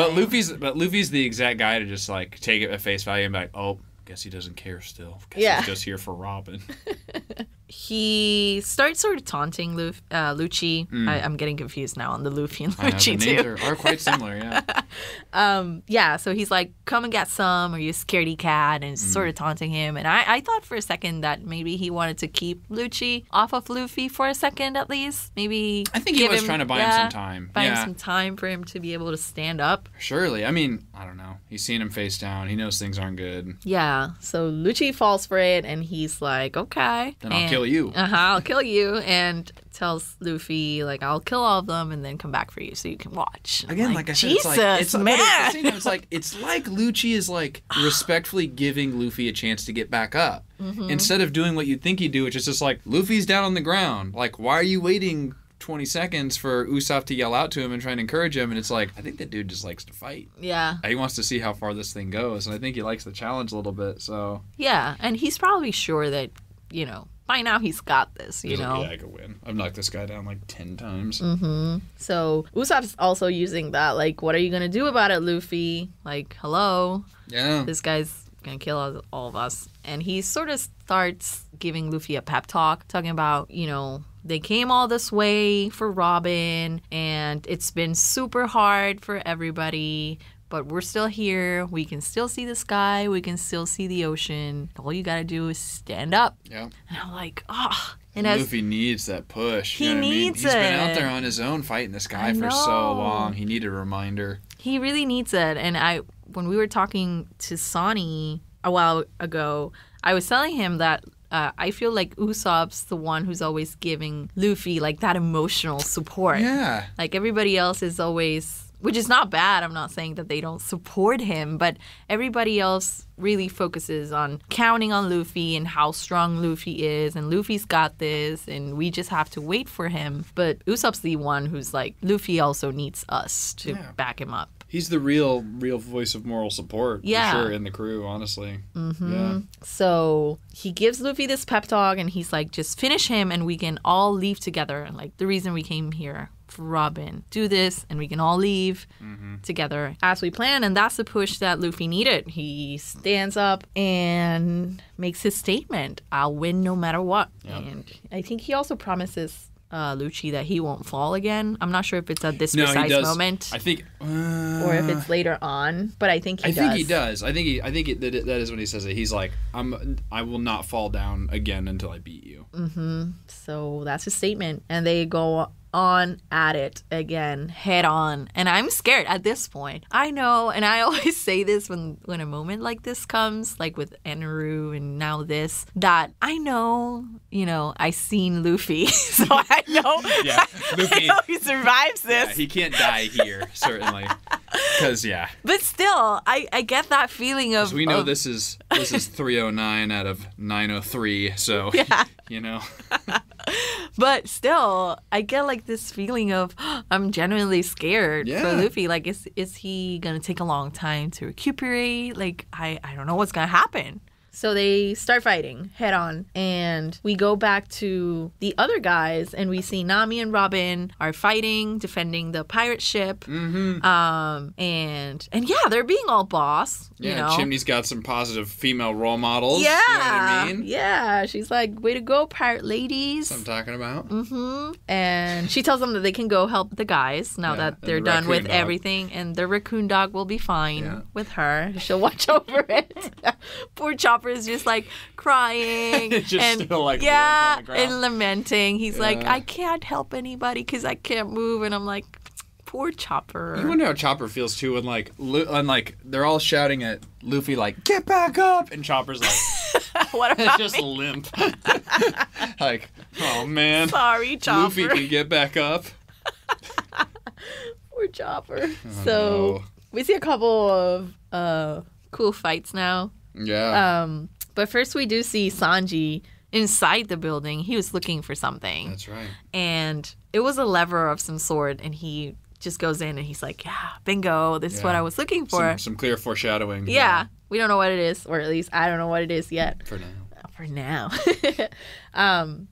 But Luffy's the exact guy to just like take it at face value and be like, oh, guess he doesn't care still. Guess he's just here for Robin. he starts sort of taunting Lucci. I'm getting confused now on the Luffy and Lucci the too. names are quite similar, yeah. Yeah, so he's like, come and get some, or you scaredy cat, and sort of taunting him. And I thought for a second that maybe he wanted to keep Lucci off of Luffy for a second at least. Maybe I think he was trying to buy him some time. Buy him some time for him to be able to stand up. Surely. I mean, I don't know. He's seen him face down. He knows things aren't good. Yeah, so Lucci falls for it, and he's like, okay. Then I'll kill you. I'll kill you. And tells Luffy, like, I'll kill all of them and then come back for you so you can watch. Again, like I said, Jesus, man. It's like Lucci is like respectfully giving Luffy a chance to get back up. Instead of doing what you'd think he'd do, which is just like, Luffy's down on the ground. Like, why are you waiting 20 seconds for Usopp to yell out to him and try and encourage him? And it's like, I think that dude just likes to fight. Yeah. He wants to see how far this thing goes, and I think he likes the challenge a little bit, so. Yeah, and he's probably sure that, you know, by now he's got this, you know? Yeah, I could win. I've knocked this guy down like 10 times. So Usopp's also using that, like, what are you going to do about it, Luffy? Like, hello? Yeah. This guy's going to kill all of us. And he sort of starts giving Luffy a pep talk, talking about, you know, they came all this way for Robin, and it's been super hard for everybody. But we're still here. We can still see the sky. We can still see the ocean. All you got to do is stand up. Yeah. And I'm like, ah. And Luffy needs that push. He needs it. He's been out there on his own fighting this guy for so long. He needed a reminder. He really needs it. And when we were talking to Sonny a while ago, I was telling him that I feel like Usopp's the one who's always giving Luffy like that emotional support. Yeah. Like everybody else is always... Which is not bad. I'm not saying that they don't support him, but everybody else really focuses on counting on Luffy and how strong Luffy is, and Luffy's got this, and we just have to wait for him. But Usopp's the one who's like, Luffy also needs us to back him up. He's the real voice of moral support, for sure, in the crew, honestly. Yeah. So he gives Luffy this pep talk, and he's like, just finish him, and we can all leave together. And like, the reason we came here for Robin, do this, and we can all leave together as we plan. And that's the push that Luffy needed. He stands up and makes his statement. I'll win no matter what. Yep. And I think he also promises Lucci that he won't fall again. I'm not sure if it's at this precise moment. I think, or if it's later on. But I think he does. I think he does. I think that is when he says it. He's like, I will not fall down again until I beat you. So that's his statement, and they go on at it again, head on. And I'm scared at this point. I know, and I always say this when a moment like this comes, like with Eneru and now this, that I know, you know, I seen Luffy. So I know, Luffy, I know he survives this. Yeah, he can't die here, certainly. Because, But still, I get that feeling of... We know this is 309 out of 903, so, you know. But still, I get like this feeling of I'm genuinely scared for Luffy. Like, is he gonna take a long time to recuperate? Like, I don't know what's gonna happen. So they start fighting head on, and we go back to the other guys, and we see Nami and Robin are fighting, defending the pirate ship. And they're being all boss. Yeah, you know? Chimney's got some positive female role models. Yeah, you know what I mean? Yeah, she's like, way to go, pirate ladies. That's what I'm talking about. And she tells them that they can go help the guys now that they're done with everything, and the raccoon dog will be fine with her. She'll watch over it. Poor Chopper is just like crying and still like and lamenting. He's like, I can't help anybody because I can't move, and I'm like, poor Chopper. You wonder how Chopper feels too when like they're all shouting at Luffy like, get back up, and Chopper's like, what about just me? limp. Like, oh man, sorry, Chopper. Luffy can get back up. Poor Chopper. So we see a couple of cool fights now. Yeah. But first we do see Sanji inside the building. He was looking for something. That's right. And it was a lever of some sort, and he just goes in and he's like, yeah, bingo, this is what I was looking for. Some clear foreshadowing. Yeah. We don't know what it is, or at least I don't know what it is yet. For now.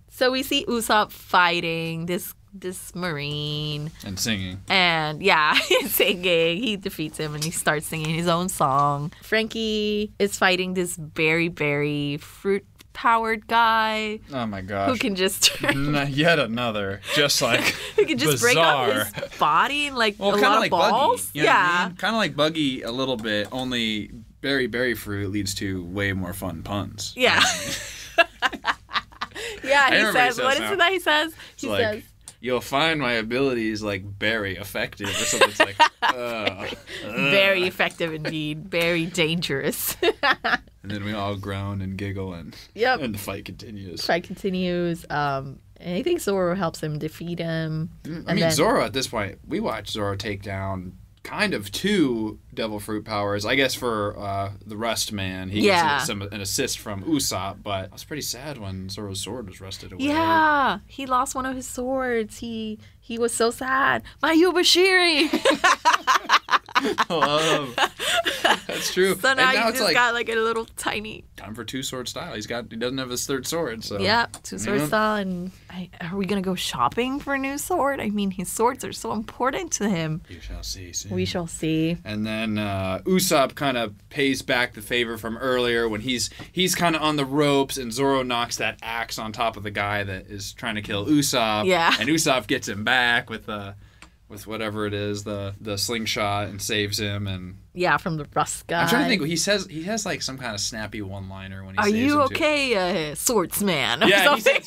So we see Usopp fighting this this marine. And singing. And yeah, he's singing. He defeats him and he starts singing his own song. Frankie is fighting this berry fruit powered guy. Oh my gosh. Who can just yet another. Just like who can just break up his body and like a lot of balls. Buggy, you know what I mean? Kind of like Buggy a little bit, only berry fruit leads to way more fun puns. Yeah. Yeah, he says, what is now. it that he says? He says, you'll find my abilities like very effective or something. It's like, very effective indeed. Very dangerous. And then we all groan and giggle and the fight continues. I think Zoro helps him defeat him. Zoro at this point, we watched Zoro take down kind of 2 devil fruit powers. I guess for the Rust Man, he gets an assist from Usopp, but it was pretty sad when Zoro's sword was rusted away. Yeah, he lost one of his swords. He was so sad. My Yubashiri! That's true. So now he's just got like a little tiny... Time for 2-sword style. He doesn't have his 3rd sword, so... Yeah, 2-sword style, and are we going to go shopping for a new sword? I mean, his swords are so important to him. You shall see soon. We shall see. And then Usopp kind of pays back the favor from earlier when he's kind of on the ropes and Zoro knocks that axe on top of the guy that is trying to kill Usopp. Yeah. And Usopp gets him back with whatever it is, the slingshot, and saves him. And from the Rust guy. I'm trying to think. He has like some kind of snappy one-liner when he saves him. Are you okay, swordsman? Or yeah, something?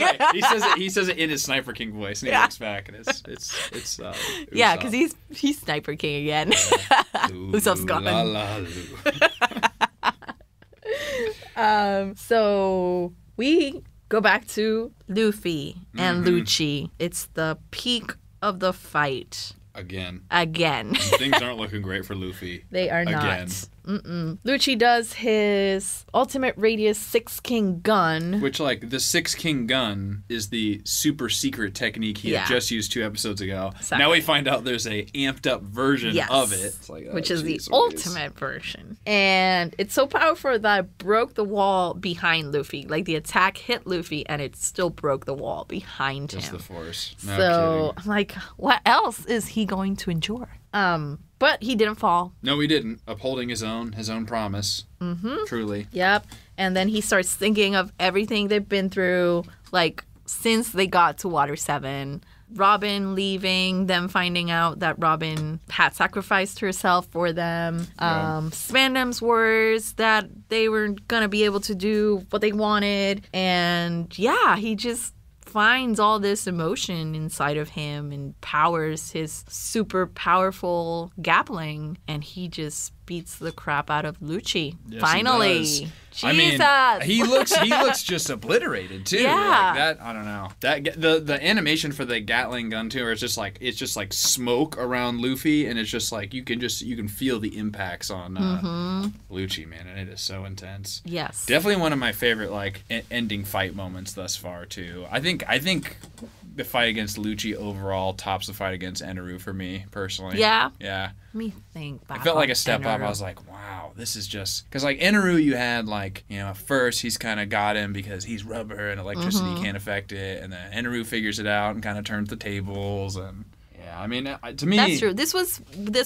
he says it in his Sniper King voice, and he looks back, and it's yeah, because he's Sniper King again. Usopp's gone. So we go back to Luffy and Lucci. It's the peak of the fight. Again. Things aren't looking great for Luffy. They are not. Lucci does his ultimate radius 6 king gun. Which, like, the 6 king gun is the super secret technique he had just used 2 episodes ago. Exactly. Now we find out there's a amped up version of it. It's like, which is the ultimate version. And it's so powerful that it broke the wall behind Luffy. Like, the attack hit Luffy and it still broke the wall behind him. Just the force. No so, kidding. I'm like, what else is he going to endure? But he didn't fall. No, he didn't. Upholding his own promise. Truly. Yep. And then he starts thinking of everything they've been through, like, since they got to Water 7. Robin leaving, them finding out that Robin had sacrificed herself for them. Spandam's words that they were going to be able to do what they wanted. And, he just finds all this emotion inside of him and powers his super powerful Gapling, and he just beats the crap out of Lucci. Yes, finally. Jesus. I mean, he looks just obliterated too. Yeah. Like that, I don't know. That the animation for the Gatling gun too, it's just like smoke around Luffy, and it's just like you can feel the impacts on Lucci, man, and it is so intense. Yes. Definitely one of my favorite like ending fight moments thus far too. I think the fight against Lucci overall tops the fight against Eneru for me personally. Yeah. Yeah. Let me think back. I felt like a step Eneru. up. I was like, wow, this is just... Because, like, Eneru, you had, like, at first he's kind of got him because he's rubber and electricity can't affect it. And then Eneru figures it out and kind of turns the tables. And, yeah, I mean, to me... That's true. This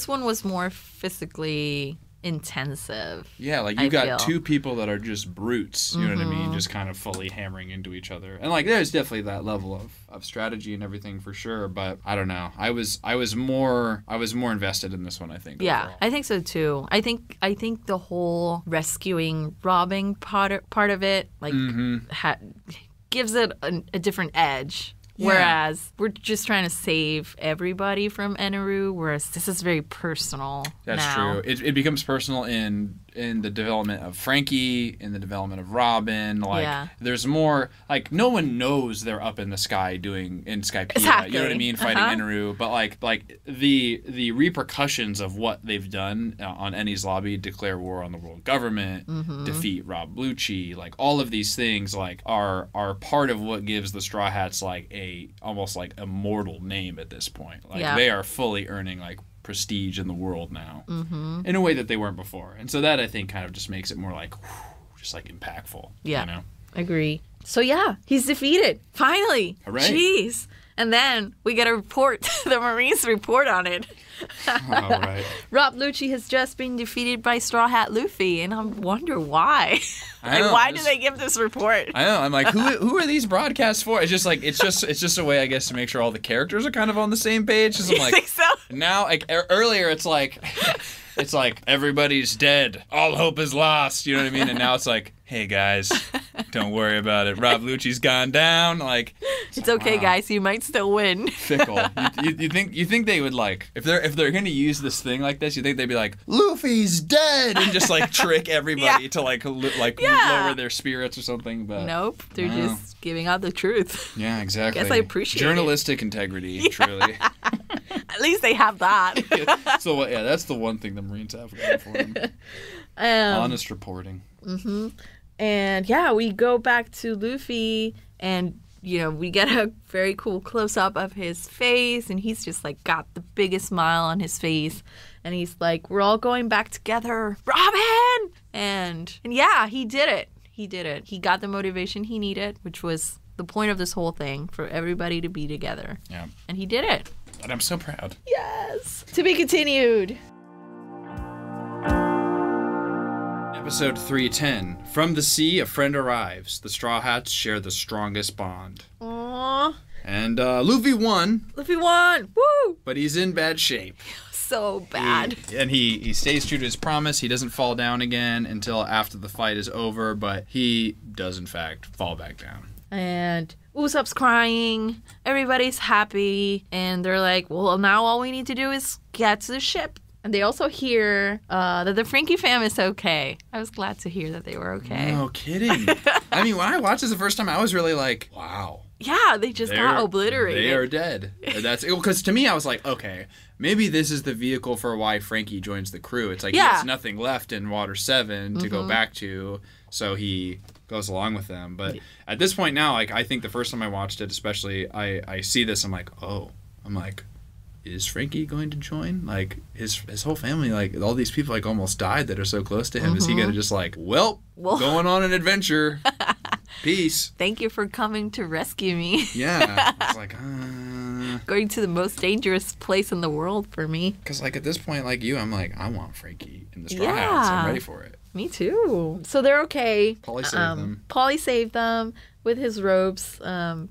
one was more physically intensive. Yeah, like, you got 2 people that are just brutes, you know what I mean? Just kind of fully hammering into each other. And, like, there's definitely that level of strategy and everything for sure, but I don't know. I was more invested in this one, I think. Yeah, overall. I think so too. I think the whole rescuing, robbing part of it, like, gives it a different edge. Yeah. Whereas we're just trying to save everybody from Eneru, whereas this is very personal. That's true. It becomes personal in the development of Frankie, in the development of Robin. Like, there's more, like, no one knows they're up in the sky in Skypiea. Exactly. You know what I mean? Fighting Eneru. But, like the repercussions of what they've done on Eni's lobby, declare war on the world government, defeat Rob Lucci, like, all of these things, like, are part of what gives the Straw Hats, like, almost like immortal name at this point. Like, they are fully earning, like, prestige in the world now in a way that they weren't before. And so that, I think, kind of just makes it more like, just like impactful. Yeah. You know? Agree. So, he's defeated. Finally. Hooray. Jeez. And then we get a report, the Marines report on it. All right. Rob Lucci has just been defeated by Straw Hat Luffy, and I wonder why. Why do they give this report? I know. I'm like, who are these broadcasts for? It's just a way, I guess, to make sure all the characters are kind of on the same page. I'm like, think so? Now, like earlier, it's like everybody's dead, all hope is lost. You know what I mean? And now it's like, hey guys, don't worry about it. Rob Lucci's gone down. Like, it's okay, guys. You might still win. Fickle. You think they would like if they're gonna use this thing like this? You think they'd be like, Luffy's dead, and just like trick everybody to lower their spirits or something? But nope, they're just giving out the truth. Yeah, exactly. Guess I appreciate journalistic integrity. Truly. At least they have that. So yeah, that's the one thing the Marines have going for them. Honest reporting. Mm-hmm. And yeah, we go back to Luffy, and we get a very cool close-up of his face, and he's just like got the biggest smile on his face, and he's like, we're all going back together, Robin! And yeah, he did it. He got the motivation he needed, which was the point of this whole thing, for everybody to be together. Yeah. And he did it. And I'm so proud. Yes. To be continued. Episode 310. From the sea, a friend arrives. The Straw Hats share the strongest bond. Aww. And Luffy won. Woo! But he's in bad shape. So bad. He stays true to his promise. He doesn't fall down again until after the fight is over, but he does, in fact, fall back down. And Usopp's crying. Everybody's happy. And they're like, well, now all we need to do is get to the ship. And they also hear that the Frankie fam is okay. I was glad to hear that they were okay. No kidding. I mean, when I watched this the first time, I was really like, wow. Yeah, they just got obliterated. They are dead. That's because to me, I was like, okay, maybe this is the vehicle for why Frankie joins the crew. It's like he has nothing left in Water 7 to go back to, so he goes along with them. But at this point now, like I think the first time I watched it, especially, I see this, I'm like, is Frankie going to join? Like his whole family, like all these people, like almost died that are so close to him. Is he gonna just like, going on an adventure? Peace. Thank you for coming to rescue me. Yeah, it's like going to the most dangerous place in the world for me. Because like at this point, like you, I'm like, I want Frankie in the Straw Hats. I'm ready for it. Me too. So they're okay. Paulie saved them. Paulie saved them with his ropes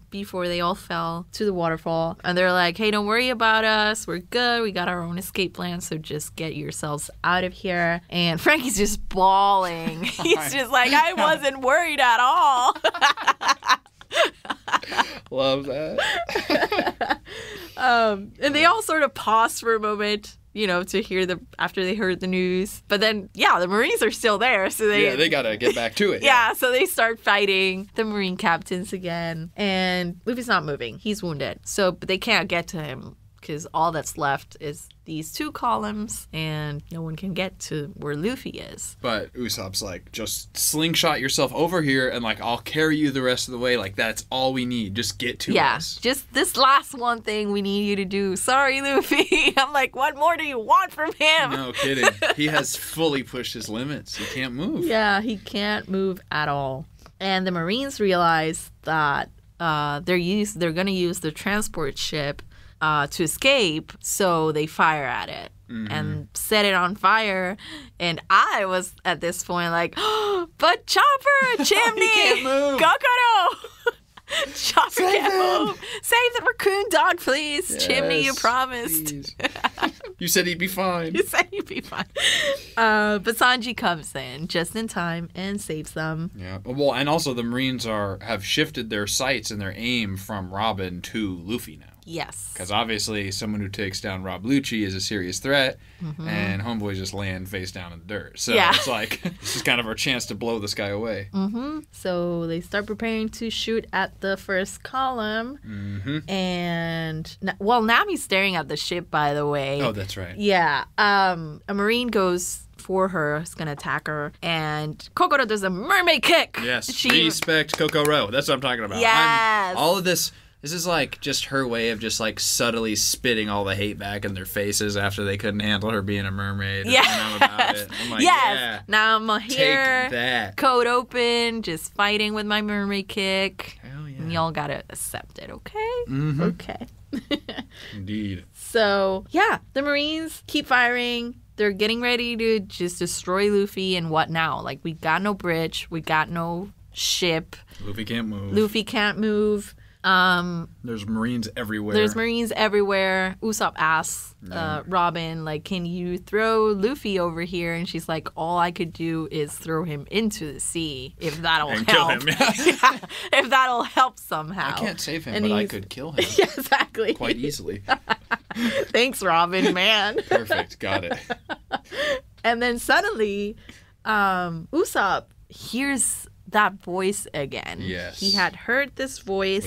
before they all fell to the waterfall. And they're like, hey, don't worry about us. We're good. We got our own escape plan. So just get yourselves out of here. And Frankie's just bawling. He's just like, I wasn't worried at all. Love that. And they all sort of pause for a moment, to hear after they heard the news. But then, the Marines are still there. So they gotta get back to it. Yeah, so they start fighting the Marine captains again. And Luffy's not moving. He's wounded. But they can't get to him because all that's left is these two columns, and no one can get to where Luffy is. But Usopp's like, just slingshot yourself over here, and like I'll carry you the rest of the way. Like that's all we need. Just get to us. Just this last one thing we need you to do. Sorry, Luffy. I'm like, what more do you want from him? No kidding. He has fully pushed his limits. He can't move. Yeah, he can't move at all. And the Marines realize that they're going to use the transport ship to escape, so they fire at it and set it on fire. And I was at this point like, but Chopper, Chimney, Kokoro, Chopper can't move. Save the raccoon dog, please. Yes, Chimney, you promised. You said he'd be fine. You said he'd be fine. But Sanji comes in just in time and saves them. Yeah. Well, and also the Marines have shifted their sights and their aim from Robin to Luffy now. Yes. Because obviously someone who takes down Rob Lucci is a serious threat, and homeboys just land face down in the dirt. So it's like, this is kind of our chance to blow this guy away. So they start preparing to shoot at the first column. And, Nami's staring at the ship, by the way. Oh, that's right. Yeah. A Marine goes for her, is gonna attack her, and Kokoro does a mermaid kick. Yes. Respect Kokoro. That's what I'm talking about. Yes. All of this is like just her way of just like subtly spitting all the hate back in their faces after they couldn't handle her being a mermaid. Yeah. And I'm about it. I'm like, now I'm here. Take that. Code open, just fighting with my mermaid kick. Hell yeah. And y'all gotta accept it, okay? Mm-hmm. Okay. Indeed. So, yeah, the Marines keep firing. They're getting ready to just destroy Luffy, and what now? Like, we got no bridge. We got no ship. Luffy can't move. Luffy can't move. There's Marines everywhere. Usopp asks Robin, like, can you throw Luffy over here? And she's like, all I could do is throw him into the sea, if that'll and help. kill him. Yeah. If that'll help somehow. I can't save him, but I could kill him. Yeah, exactly. Quite easily. Thanks, Robin, man. Perfect. Got it. And then suddenly, Usopp hears that voice again. Yes. He had heard this voice.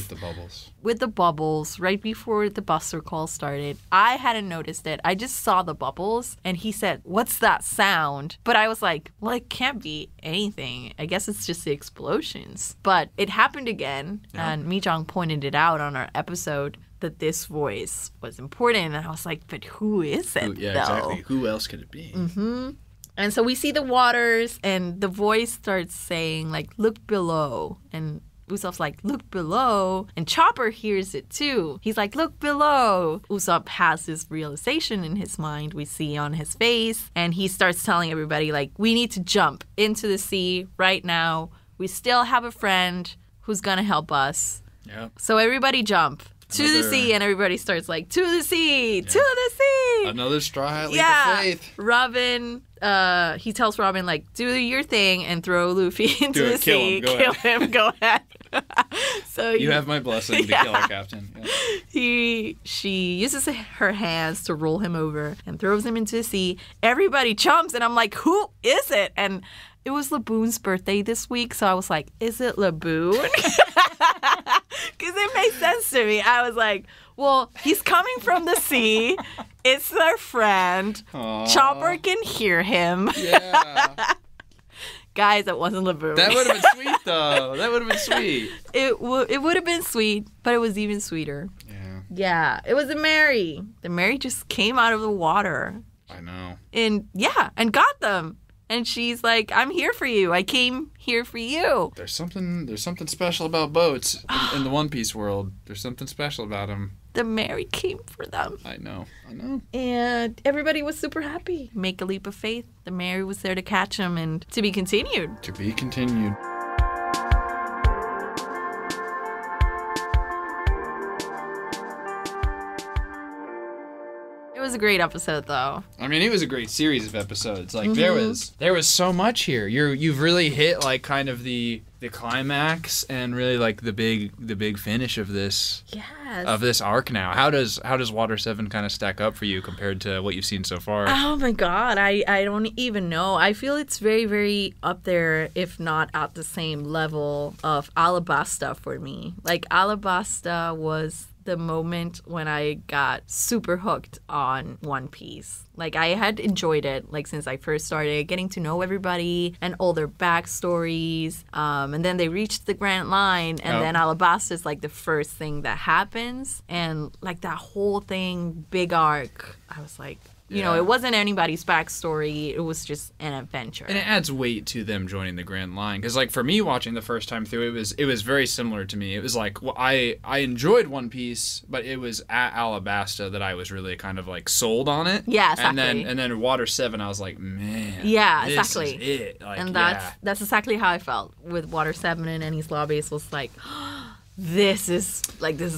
With the bubbles right before the Buster call started. I hadn't noticed it. I just saw the bubbles and he said, what's that sound? But I was like, well, it can't be anything. I guess it's just the explosions. But it happened again. Yeah. And Mi-jong pointed it out on our episode that this voice was important. And I was like, but who is it, Yeah, though? exactly. Who else could it be? Mm-hmm. And so we see the waters, and the voice starts saying, like, look below. And Usopp's like, look below. And Chopper hears it, too. He's like, look below. Usopp has this realization in his mind we see on his face. And he starts telling everybody, like, we need to jump into the sea right now. We still have a friend who's going to help us. Yep. So everybody jump. To the sea, and everybody starts like, to the sea, to the sea. Another Straw Hat leap of faith. Robin, he tells Robin, like, do your thing and throw Luffy into the sea. Kill him, go ahead. So you have my blessing to kill our captain. Yeah. She uses her hands to roll him over and throws him into the sea. Everybody jumps, and I'm like, who is it? And it was Laboon's birthday this week, so I was like, is it Laboon? Because it made sense to me. I was like, well, he's coming from the sea. It's their friend. Aww. Chopper can hear him. Yeah. Guys, that wasn't Laboon. That would have been sweet, though. That would have been sweet. It would have been sweet, but it was even sweeter. Yeah. Yeah. It was the Mary. The Mary just came out of the water. I know. And got them. And she's like, I'm here for you. I came here for you. There's something special about boats in the One Piece world. There's something special about them. The Mary came for them. I know. And everybody was super happy. Make a leap of faith. The Mary was there to catch him and to be continued. To be continued. It was a great episode, though. I mean, it was a great series of episodes. Like there was so much here. You've really hit like kind of the climax and really like the big finish of this. Yes. Of this arc now. How does Water 7 kind of stack up for you compared to what you've seen so far? Oh my god, I don't even know. I feel it's very, very up there, if not at the same level of Alabasta for me. Like Alabasta was the moment when I got super hooked on One Piece. Like, I had enjoyed it, like, since I first started, getting to know everybody and all their backstories. And then they reached the Grand Line, and then Alabasta is, like, the first thing that happens. And, like, that whole thing, big arc, I was like, you know, it wasn't anybody's backstory. It was just an adventure. And it adds weight to them joining the Grand Line. Because, like, for me watching the first time through, it was very similar to me. It was like, well, I enjoyed One Piece, but it was at Alabasta that I was really kind of, like, sold on it. Yeah, exactly. And then Water 7, I was like, man, yeah, this exactly. is it. Like, and that's exactly how I felt with Water 7 and Enies Lobbies. Was like, this is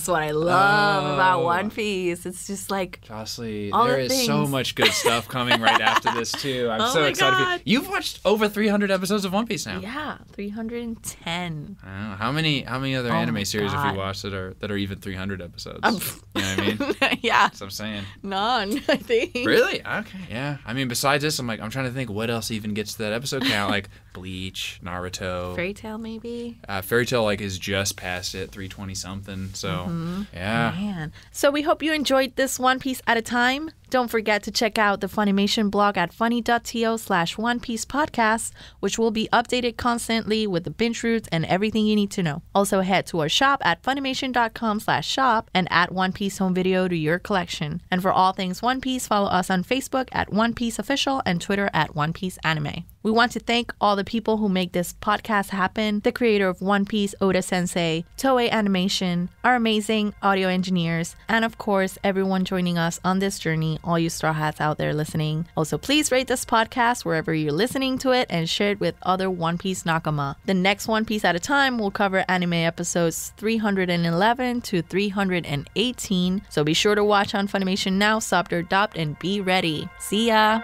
what I love about One Piece. It's just like, Josellie, there is so much good stuff coming right after this too. I'm so excited. God. You've watched over 300 episodes of One Piece now. Yeah, 310. I don't know. How many other anime series have you watched that are even 300 episodes? You know what I mean? Yeah. That's what I'm saying. None, I think. Really? Okay. Yeah. I mean, besides this, I'm trying to think what else even gets to that episode count. Like Bleach, Naruto. Fairy Tail, maybe? Fairy Tail, like, is just past it, 320 something. So, yeah. Man. So we hope you enjoyed this One Piece at a time. Don't forget to check out the Funimation blog at funny.to/One Piece podcast, which will be updated constantly with the binge routes and everything you need to know. Also head to our shop at funimation.com/shop and add One Piece home video to your collection. And for all things One Piece, follow us on Facebook at One Piece Official and Twitter at One Piece Anime. We want to thank all the people who make this podcast happen, the creator of One Piece, Oda Sensei, Toei Animation, our amazing audio engineers, and of course, everyone joining us on this journey, all you Straw Hats out there listening. Also, please rate this podcast wherever you're listening to it and share it with other One Piece Nakama. The next One Piece at a time will cover anime episodes 311 to 318, so be sure to watch on Funimation now, subbed or dubbed, and be ready. See ya!